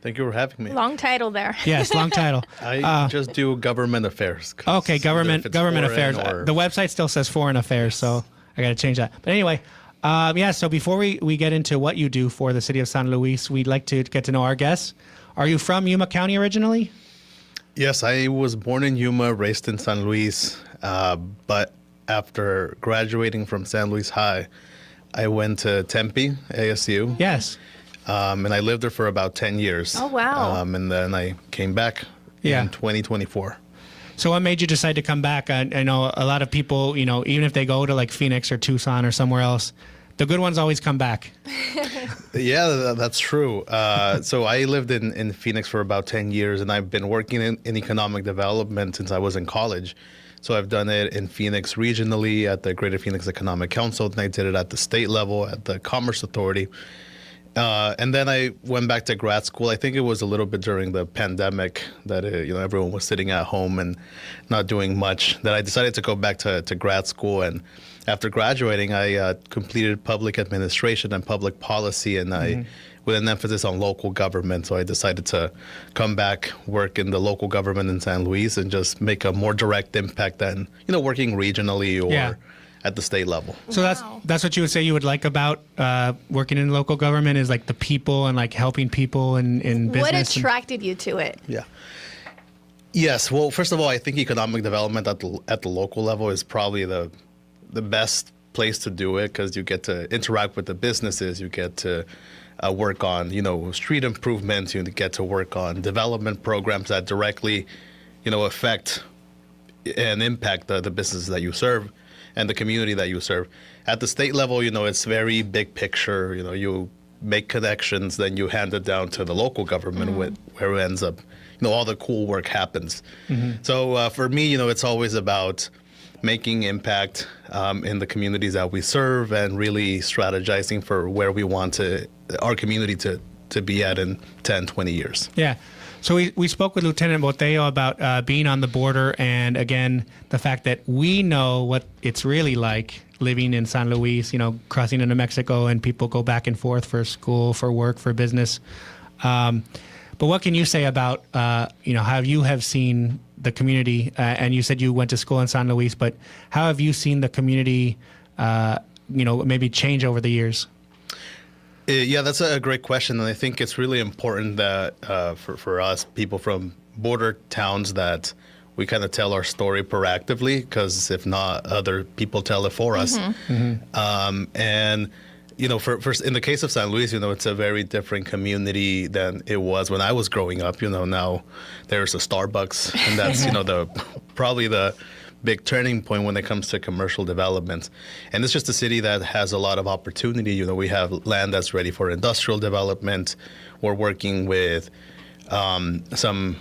Thank you for having me. Long title there. Yes, long title. I just do government affairs. Okay, government affairs. The website still says foreign affairs, so I got to change that. But anyway, so before we get into what you do for the City of San Luis, we'd like to get to know our guests. Are you from Yuma County originally? Yes, I was born in Yuma, raised in San Luis, but after graduating from San Luis High, I went to Tempe, ASU. Yes. And I lived there for about 10 years. Oh, wow. And then I came back in 2024. So what made you decide to come back? I know a lot of people, even if they go to like Phoenix or Tucson or somewhere else, the good ones always come back. Yeah, that's true. So I lived in Phoenix for about 10 years, and I've been working in economic development since I was in college. So I've done it in Phoenix regionally at the Greater Phoenix Economic Council, and I did it at the state level at the Commerce Authority. And then I went back to grad school. I think it was a little bit during the pandemic that everyone was sitting at home and not doing much, that I decided to go back to grad school. And after graduating, I completed public administration and public policy, and with an emphasis on local government. So I decided to come back, work in the local government in San Luis, and just make a more direct impact than working regionally or at the state level. So that's what you would say you would like about working in local government, is like the people and like helping people in business. What attracted you to it? Yeah. Yes. Well, first of all, I think economic development at the local level is probably the best place to do it, because you get to interact with the businesses, you get to work on street improvements, you get to work on development programs that directly affect and impact the businesses that you serve and the community that you serve. At the state level, it's very big picture. You make connections, then you hand it down to the local government, where it ends up, all the cool work happens. So for me, it's always about making impact in the communities that we serve, and really strategizing for where we want our community to be at in 10, 20 years. Yeah. So we spoke with Lieutenant Botello about being on the border, and again, the fact that we know what it's really like living in San Luis, crossing into Mexico, and people go back and forth for school, for work, for business. But what can you say about, how you have seen the community, and you said you went to school in San Luis, but how have you seen the community, maybe change over the years? Yeah, that's a great question, and I think it's really important that for us, people from border towns, that we kind of tell our story proactively, because if not, other people tell it for us. And for in the case of San Luis, it's a very different community than it was when I was growing up. Now there's a Starbucks, and that's probably the big turning point when it comes to commercial development. And it's just a city that has a lot of opportunity. We have land that's ready for industrial development. We're working with some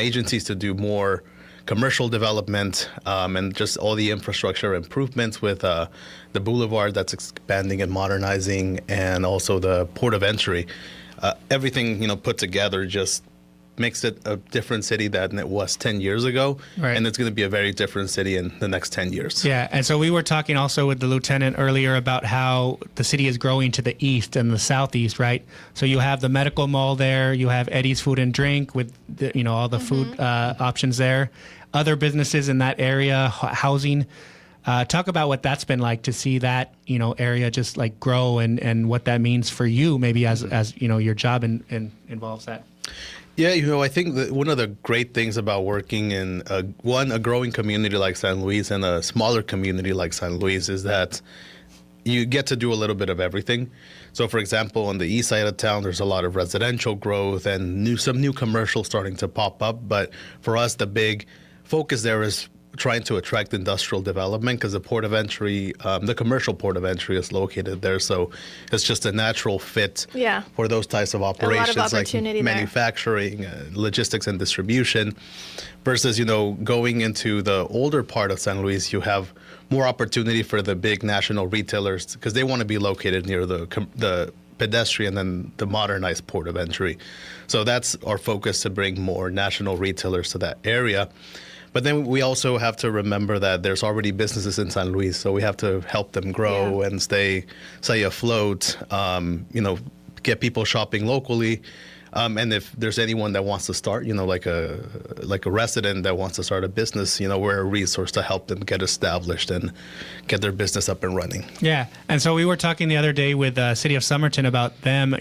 agencies to do more commercial development, and just all the infrastructure improvements with the boulevard that's expanding and modernizing, and also the port of entry. Everything put together just makes it a different city than it was 10 years ago. Right. And it's going to be a very different city in the next 10 years. Yeah, and so we were talking also with the lieutenant earlier about how the city is growing to the east and the southeast, right? So you have the medical mall there, you have Eddie's Food and Drink with all the food options there, other businesses in that area, housing. Talk about what that's been like to see that area just like grow, and what that means for you, maybe as your job involves that. Yeah, I think that one of the great things about working in a growing community like San Luis and a smaller community like San Luis is that you get to do a little bit of everything. So, for example, on the east side of town, there's a lot of residential growth and some new commercials starting to pop up. But for us, the big focus there is trying to attract industrial development, because the port of entry, the commercial port of entry is located there. So it's just a natural fit for those types of operations, like manufacturing, logistics and distribution, versus, going into the older part of San Luis, you have more opportunity for the big national retailers, because they want to be located near the pedestrian and the modernized port of entry. So that's our focus, to bring more national retailers to that area. But then we also have to remember that there's already businesses in San Luis, so we have to help them grow and stay afloat, get people shopping locally. And if there's anyone that wants to start, like a resident that wants to start a business, we're a resource to help them get established and get their business up and running. Yeah. And so we were talking the other day with City of Somerton about them,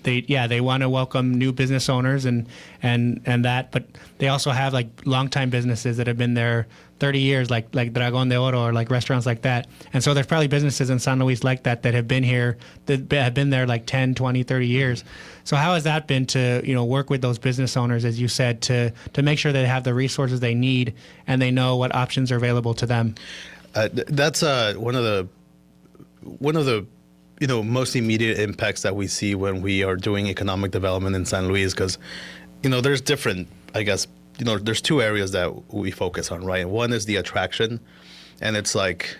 they want to welcome new business owners and that, but they also have like longtime businesses that have been there 30 years, like Dragón de Oro, or like restaurants like that. And so there's probably businesses in San Luis like that have been here, that have been there like 10, 20, 30 years. So how has that been to, work with those business owners, as you said, to make sure they have the resources they need and they know what options are available to them? That's one of the most immediate impacts that we see when we are doing economic development in San Luis, because there's different, there's two areas that we focus on, right? One is the attraction, and it's like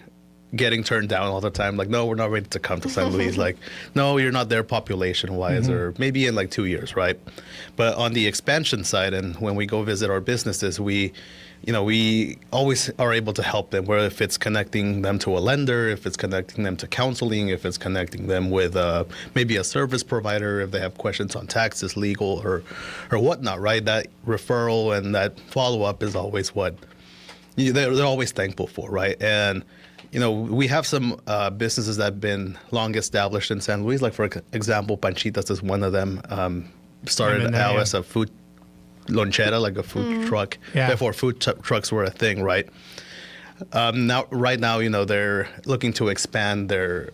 getting turned down all the time. Like, no, we're not ready to come to San Luis. Like, no, you're not there population-wise, or maybe in like 2 years, right? But on the expansion side, and when we go visit our businesses, we always are able to help them, whether if it's connecting them to a lender, if it's connecting them to counseling, if it's connecting them with maybe a service provider, if they have questions on taxes, legal, or whatnot, right? That referral and that follow-up is always what they're always thankful for, right? And we have some businesses that have been long established in San Luis. Like, for example, Panchitas is one of them. Started out as a food lonchera, like a food truck, before food trucks were a thing, right? Right now, they're looking to expand their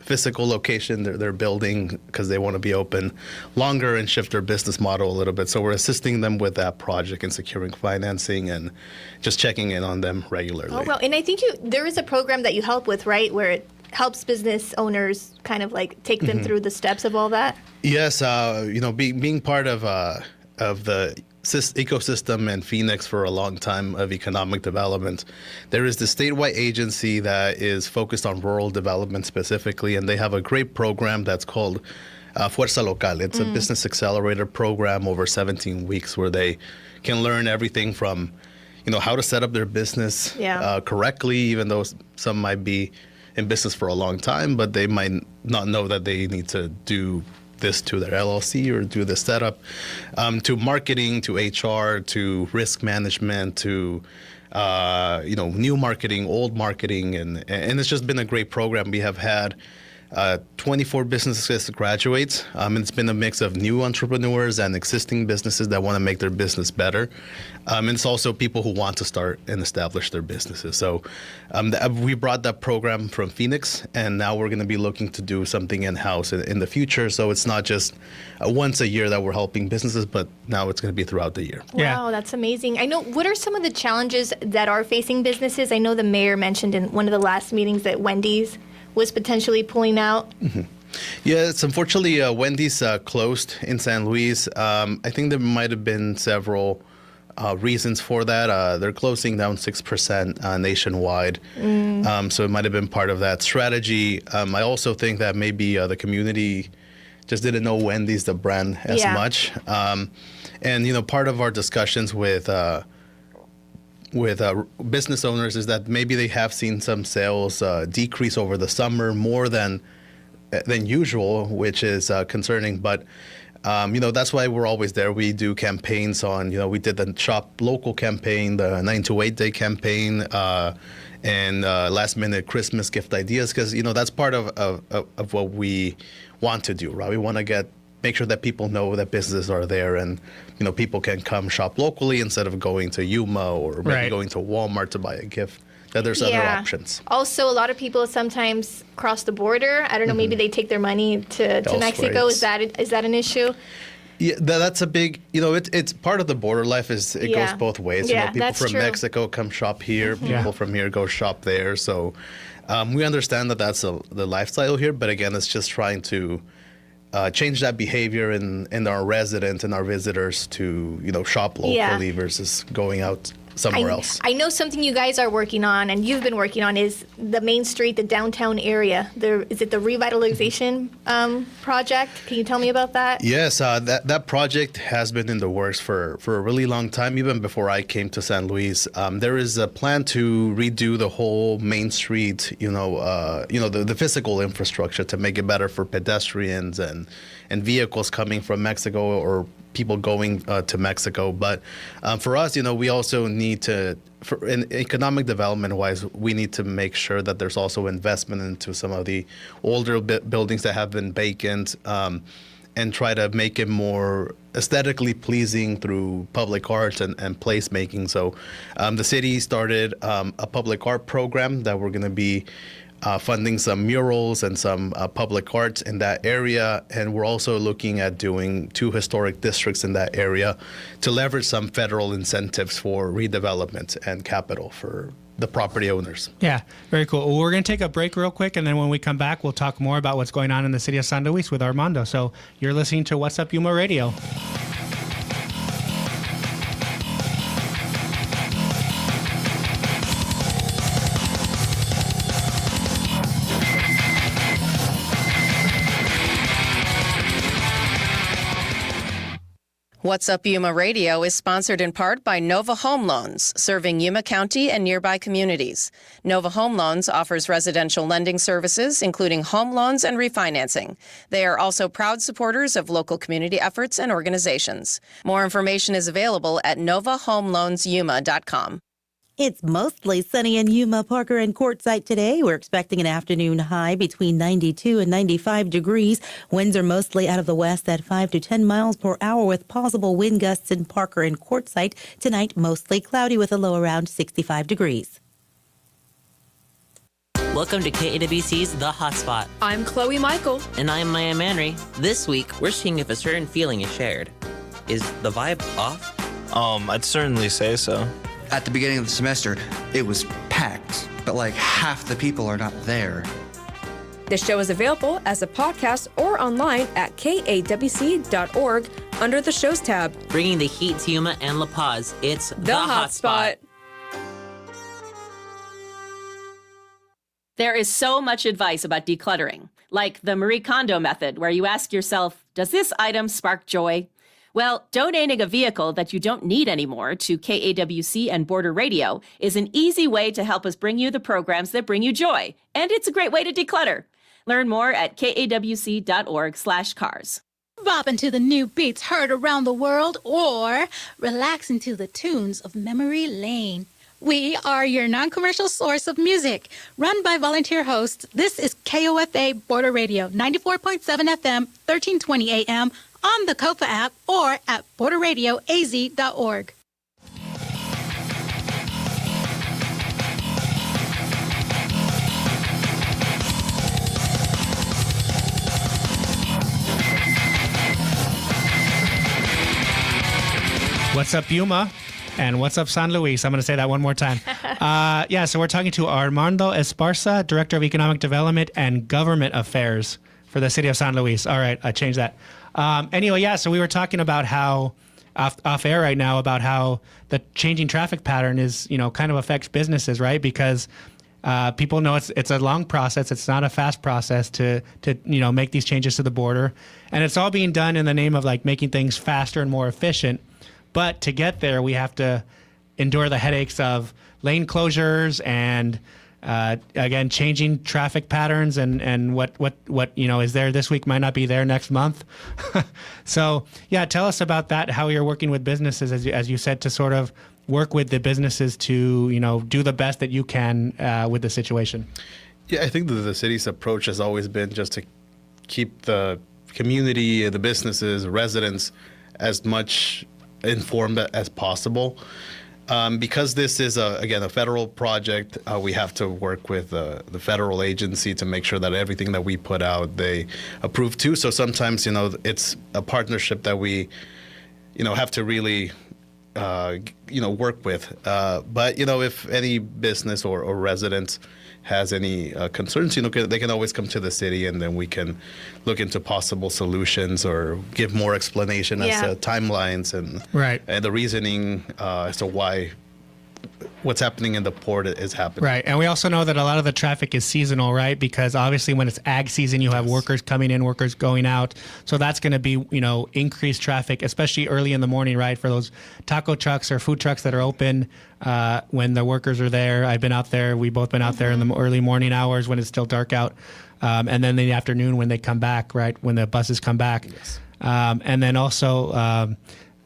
physical location, their building, because they want to be open longer and shift their business model a little bit. So we're assisting them with that project and securing financing and just checking in on them regularly. Oh, well, and I think there is a program that you help with, right, where it helps business owners kind of like take them through the steps of all that? Yes, being part of the ecosystem in Phoenix for a long time of economic development, there is the statewide agency that is focused on rural development specifically, and they have a great program that's called Fuerza Local. It's a business accelerator program over 17 weeks where they can learn everything from, how to set up their business correctly, even though some might be in business for a long time, but they might not know that they need to do this to their LLC or do the setup, to marketing, to HR, to risk management, to new marketing, old marketing, and it's just been a great program. We have had 24 businesses graduate. It's been a mix of new entrepreneurs and existing businesses that want to make their business better. And it's also people who want to start and establish their businesses. So we brought that program from Phoenix, and now we're going to be looking to do something in-house in the future. So it's not just once a year that we're helping businesses, but now it's going to be throughout the year. Wow, that's amazing. I know, what are some of the challenges that are facing businesses? I know the mayor mentioned in one of the last meetings that Wendy's was potentially pulling out. Mm-hmm. Yeah, it's unfortunately Wendy's closed in San Luis. I think there might have been several reasons for that. They're closing down 6% nationwide. So it might have been part of that strategy. I also think that maybe the community just didn't know Wendy's, the brand, as much. And, part of our discussions with business owners is that maybe they have seen some sales decrease over the summer more than usual, which is concerning. But that's why we're always there. We do campaigns on, we did the Shop Local campaign, the 9 to 8 day campaign, and last minute Christmas gift ideas, because, that's part of what we want to do, right? We want to make sure that people know that businesses are there, and people can come shop locally instead of going to Yuma or maybe going to Walmart to buy a gift. That there's other options. Also, a lot of people sometimes cross the border. I don't know, maybe they take their money to Mexico. Is that an issue? Yeah, that's a big, it's part of the border life. It goes both ways. People from Mexico come shop here. People from here go shop there. So we understand that that's the lifestyle here. But again, it's just trying to change that behavior in our residents and our visitors to, shop locally versus going out somewhere else. I know something you guys are working on, and you've been working on, is the Main Street, the downtown area. Is it the revitalization project? Can you tell me about that? Yes, that project has been in the works for a really long time, even before I came to San Luis. There is a plan to redo the whole Main Street, the physical infrastructure to make it better for pedestrians and vehicles coming from Mexico or people going to Mexico. But for us, we also need to, in economic development wise, we need to make sure that there's also investment into some of the older buildings that have been vacant, and try to make it more aesthetically pleasing through public art and placemaking. So the city started a public art program that we're going to be funding some murals and some public arts in that area. And we're also looking at doing 2 historic districts in that area to leverage some federal incentives for redevelopment and capital for the property owners. Yeah, very cool. Well, we're going to take a break real quick, and then when we come back, we'll talk more about what's going on in the city of San Luis with Armando. So you're listening to What's Up Yuma Radio. What's Up Yuma Radio is sponsored in part by Nova Home Loans, serving Yuma County and nearby communities. Nova Home Loans offers residential lending services, including home loans and refinancing. They are also proud supporters of local community efforts and organizations. More information is available at novahomeloansyuma.com. It's mostly sunny in Yuma, Parker, and Quartzsite today. We're expecting an afternoon high between 92 and 95 degrees. Winds are mostly out of the west at 5 to 10 miles per hour with possible wind gusts in Parker and Quartzsite. Tonight, mostly cloudy with a low around 65 degrees. Welcome to KAWC's The Hotspot. I'm Chloe Michael. And I'm Maya Manry. This week, we're seeing if a certain feeling is shared. Is the vibe off? I'd certainly say so. At the beginning of the semester, it was packed, but like half the people are not there. The show is available as a podcast or online at kawc.org under the shows tab. Bringing the heat to Yuma and La Paz, it's The Hotspot. There is so much advice about decluttering, like the Marie Kondo method, where you ask yourself, does this item spark joy? Well, donating a vehicle that you don't need anymore to KAWC and Border Radio is an easy way to help us bring you the programs that bring you joy. And it's a great way to declutter. Learn more at kawc.org/cars. Bop into the new beats heard around the world, or relax into the tunes of Memory Lane. We are your non-commercial source of music, run by volunteer hosts. This is KOFA Border Radio, 94.7 FM, 1320 AM, on the KOFA app, or at borderradioaz.org. What's up, Yuma? And what's up, San Luis? I'm going to say that one more time. So we're talking to Armando Esparza, Director of Economic Development and Government Affairs for the city of San Luis. All right, I changed that. So we were talking about how, off air right now, about how the changing traffic pattern is, kind of affects businesses, right? Because people know it's a long process. It's not a fast process to make these changes to the border. And it's all being done in the name of like making things faster and more efficient. But to get there, we have to endure the headaches of lane closures and, again, changing traffic patterns and what is there this week might not be there next month. So, tell us about that, how you're working with businesses, as you said, to sort of work with the businesses to, do the best that you can with the situation. Yeah, I think that the city's approach has always been just to keep the community, the businesses, residents as much informed as possible. Because this is, a federal project, we have to work with the federal agency to make sure that everything that we put out, they approve too. So sometimes, it's a partnership that we, have to really, work with. But, if any business or resident has any concerns, they can always come to the city, and then we can look into possible solutions or give more explanation as to timelines and the reasoning as to why what's happening in the port is happening. Right. And we also know that a lot of the traffic is seasonal, right? Because obviously when it's ag season, you have workers coming in, workers going out. So that's going to be, increased traffic, especially early in the morning, right? For those taco trucks or food trucks that are open when the workers are there. I've been out there. We've both been out there in the early morning hours when it's still dark out. And then in the afternoon when they come back, right? When the buses come back. Yes. And then also,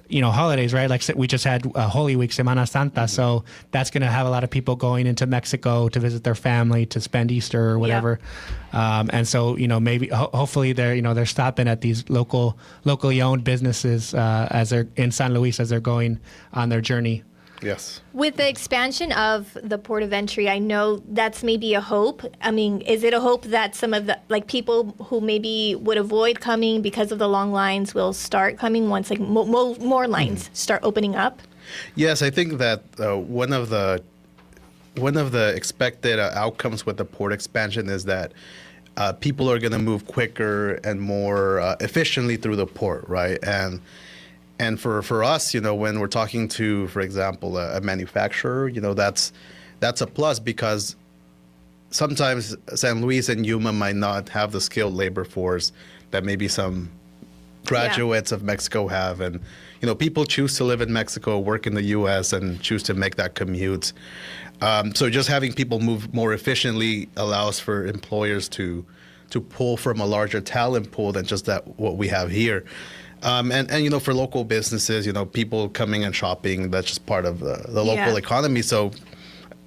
holidays, right? Like we just had Holy Week, Semana Santa. So that's going to have a lot of people going into Mexico to visit their family, to spend Easter or whatever. And so, maybe hopefully they're stopping at these locally owned businesses as they're in San Luis as they're going on their journey. Yes. With the expansion of the port of entry, I know that's maybe a hope. I mean, is it a hope that some of the people who maybe would avoid coming because of the long lines will start coming once more lines start opening up? Yes, I think that one of the expected outcomes with the port expansion is that people are going to move quicker and more efficiently through the port, right? And for us, when we're talking to, for example, a manufacturer, that's a plus, because sometimes San Luis and Yuma might not have the skilled labor force that maybe some graduates of Mexico have. And, people choose to live in Mexico, work in the U.S., and choose to make that commute. So just having people move more efficiently allows for employers to pull from a larger talent pool than just what we have here. And for local businesses, people coming and shopping, that's just part of the local economy. So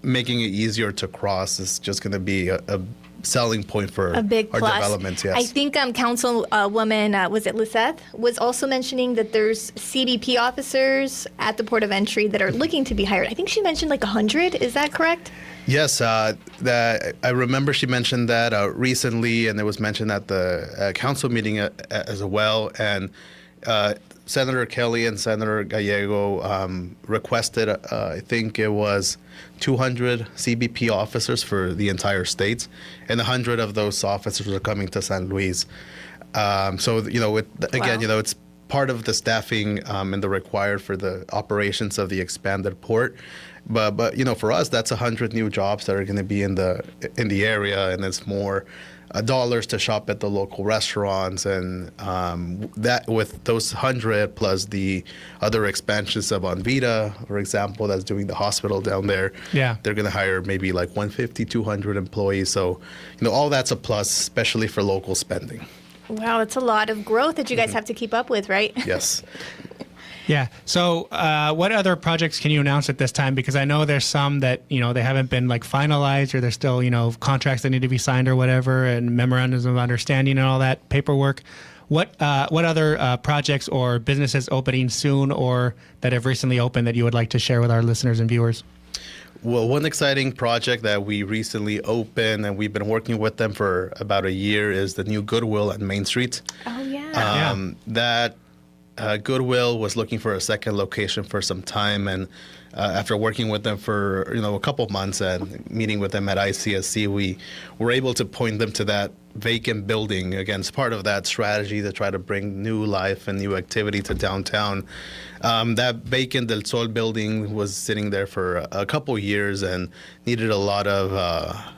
making it easier to cross is just going to be a selling point for a big our plus. developments. Yes. I think Councilwoman, was it Liseth, was also mentioning that there's CBP officers at the port of entry that are looking to be hired. I think she mentioned 100. Is that correct? Yes, that I remember she mentioned that recently, and it was mentioned at the council meeting as well. And Senator Kelly and Senator Gallego requested, I think it was 200 CBP officers for the entire state, and 100 of those officers are coming to San Luis. So, it's part of the staffing and the required for the operations of the expanded port. But for us, that's 100 new jobs that are going to be in the area, and it's more dollars to shop at the local restaurants, and that with those 100 plus the other expansions of Onvita, for example, that's doing the hospital down there. Yeah, they're going to hire maybe 150, 200 employees. So all that's a plus, especially for local spending. Wow, it's a lot of growth that you guys have to keep up with, right? Yes. Yeah. So what other projects can you announce at this time? Because I know there's some that, they haven't been like finalized, or there's still, contracts that need to be signed or whatever, and memorandums of understanding and all that paperwork. What other projects or businesses opening soon or that have recently opened that you would like to share with our listeners and viewers? Well, one exciting project that we recently opened, and we've been working with them for about a year, is the new Goodwill at Main Street. Oh, yeah. That Goodwill was looking for a second location for some time, and after working with them for a couple of months and meeting with them at ICSC, we were able to point them to that vacant building. Again, it's part of that strategy to try to bring new life and new activity to downtown. That vacant Del Sol building was sitting there for a couple of years and needed a lot of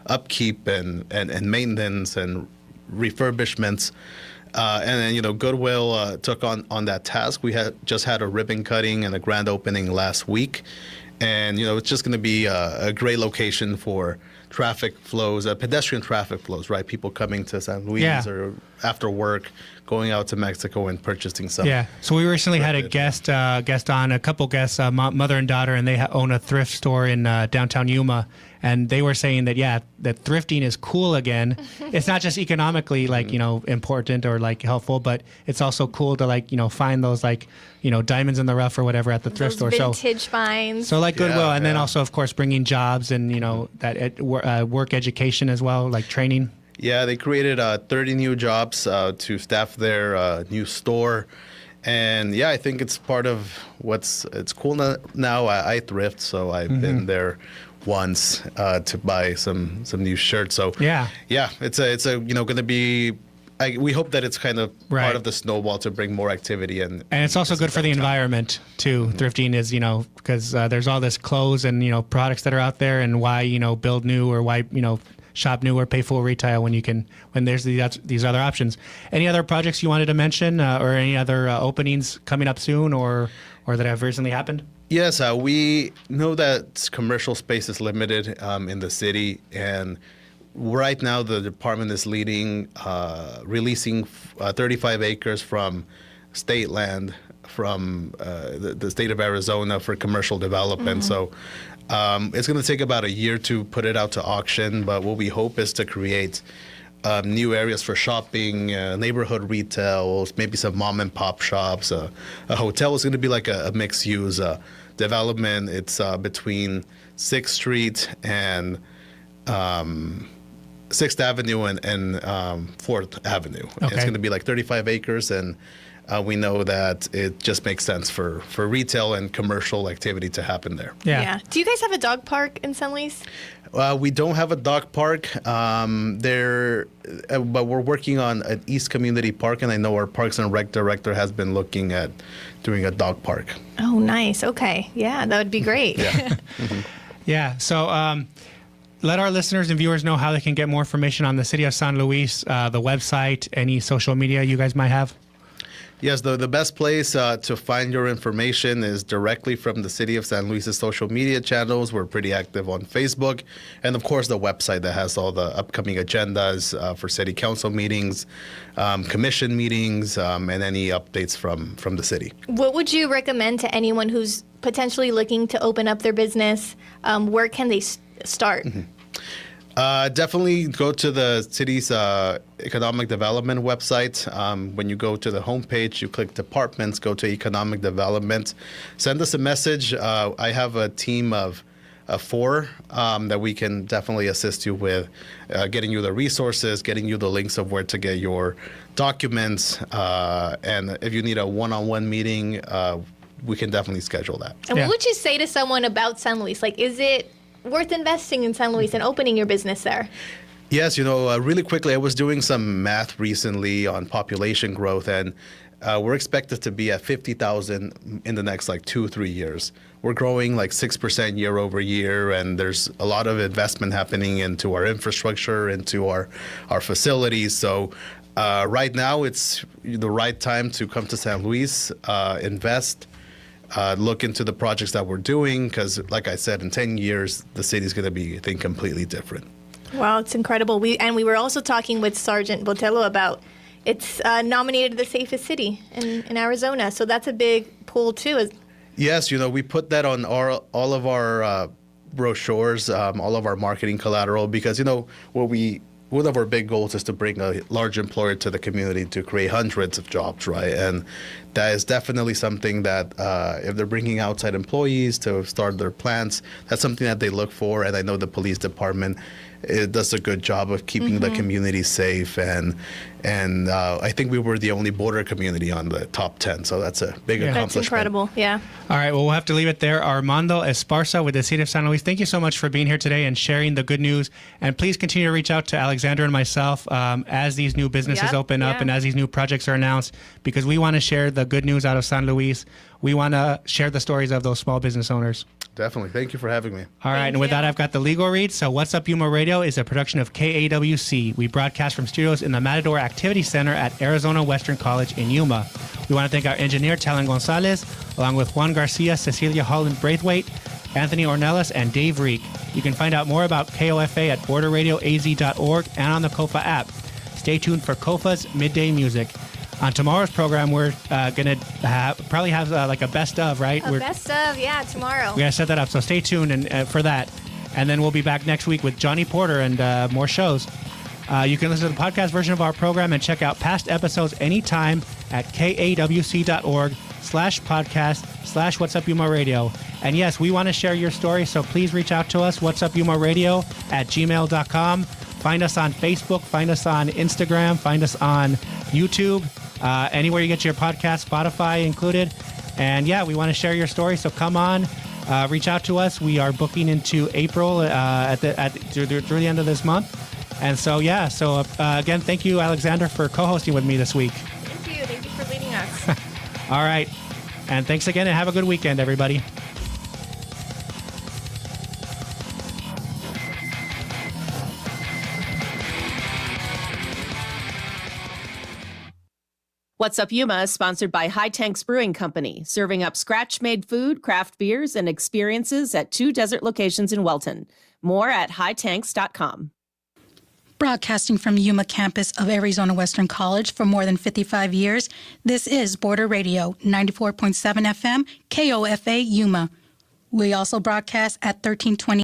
upkeep and maintenance and refurbishments. And then, Goodwill took on that task. We had just had a ribbon cutting and a grand opening last week. And, it's just going to be a great location for traffic flows, pedestrian traffic flows, right? People coming to San Luis or after work, going out to Mexico and purchasing something. Yeah. So we recently had a guest on, a couple guests, mother and daughter, and they own a thrift store in downtown Yuma. And they were saying that, that thrifting is cool again. It's not just economically, important or, helpful, but it's also cool to, find those, diamonds in the rough or whatever at the thrift store. Vintage finds. So, Goodwill. And then also, of course, bringing jobs and, that work education as well, training. Yeah, they created 30 new jobs to staff their new store. And, I think it's part of it's cool now. I thrift, so I've been there once to buy some new shirts. So it's a going to be. We hope that it's kind of part of the snowball to bring more activity and it's also good for the environment too. Thrifting is because there's all this clothes and products that are out there, and why build new or why shop new or pay full retail when there's these other options. Any other projects you wanted to mention or any other openings coming up soon or that have recently happened? Yes, we know that commercial space is limited in the city, and right now the department is releasing 35 acres from state land from the state of Arizona for commercial development. So it's going to take about a year to put it out to auction, but what we hope is to create new areas for shopping, neighborhood retail, maybe some mom and pop shops. A hotel is going to be like a mixed use development. It's between 6th Street and 6th Avenue and 4th Avenue. Okay. It's going to be 35 acres, and we know that it just makes sense for retail and commercial activity to happen there. Yeah. Do you guys have a dog park in San Luis? We don't have a dog park there, but we're working on an East Community Park, and I know our Parks and Rec director has been looking at doing a dog park. Oh, nice. Okay. Yeah, that would be great. Yeah. Yeah. So let our listeners and viewers know how they can get more information on the City of San Luis, the website, any social media you guys might have. Yes, the best place to find your information is directly from the City of San Luis's social media channels. We're pretty active on Facebook. And, of course, the website that has all the upcoming agendas for city council meetings, commission meetings, and any updates from the city. What would you recommend to anyone who's potentially looking to open up their business? Where can they start? Mm-hmm. Definitely go to the city's economic development website. When you go to the homepage, you click departments, go to economic development. Send us a message. I have a team of 4 that we can definitely assist you with getting you the resources, getting you the links of where to get your documents. And if you need a one-on-one meeting, we can definitely schedule that. And what would you say to someone about San Luis? Is it worth investing in San Luis and opening your business there? Yes, really quickly, I was doing some math recently on population growth, and we're expected to be at 50,000 in the next 2-3 years. We're growing 6% year over year, and there's a lot of investment happening into our infrastructure, into our facilities. So right now, it's the right time to come to San Luis, invest, look into the projects that we're doing, because like I said, in 10 years, the city's going to be, I think, completely different. Wow, it's incredible. We were also talking with Sergeant Botello about, it's nominated the safest city in Arizona. So that's a big pull too. Yes, we put that on all of our brochures, all of our marketing collateral, because one of our big goals is to bring a large employer to the community to create hundreds of jobs, right? And that is definitely something that if they're bringing outside employees to start their plants, that's something that they look for. And I know the police department does a good job of keeping the community safe. And I think we were the only border community on the top 10. So that's a big accomplishment. That's incredible. Yeah. All right. Well, we'll have to leave it there. Armando Esparza with the City of San Luis. Thank you so much for being here today and sharing the good news. And please continue to reach out to Alexander and myself as these new businesses open up and as these new projects are announced, because we want to share the good news out of San Luis. We want to share the stories of those small business owners. Definitely. Thank you for having me. All right. And with that, I've got the legal read. So What's Up Yuma Radio is a production of KAWC. We broadcast from studios in the Matador Activity Center at Arizona Western College in Yuma. We want to thank our engineer, Talon Gonzalez, along with Juan Garcia, Cecilia Holland Braithwaite, Anthony Ornelas, and Dave Reek. You can find out more about KOFA at borderradioaz.org and on the KOFA app. Stay tuned for KOFA's Midday Music. On tomorrow's program, we're going to probably have like a best of, right? Best of, tomorrow. We're going to set that up, so stay tuned and for that. And then we'll be back next week with Johnny Porter and more shows. You can listen to the podcast version of our program and check out past episodes anytime at kawc.org/podcast/What's Up Yuma Radio. And yes, we want to share your story, so please reach out to us, What's Up Yuma Radio @gmail.com. Find us on Facebook, find us on Instagram, find us on YouTube, anywhere you get your podcast, Spotify included. And yeah, we want to share your story, so come on, reach out to us. We are booking into April through the end of this month. And so, again, thank you, Alexander, for co-hosting with me this week. Thank you for leading us. All right. And thanks again, and have a good weekend, everybody. What's Up Yuma is sponsored by High Tanks Brewing Company, serving up scratch-made food, craft beers, and experiences at 2 desert locations in Welton. More at hightanks.com. Broadcasting from Yuma campus of Arizona Western College for more than 55 years, this is Border Radio, 94.7 FM, KOFA Yuma. We also broadcast at 1320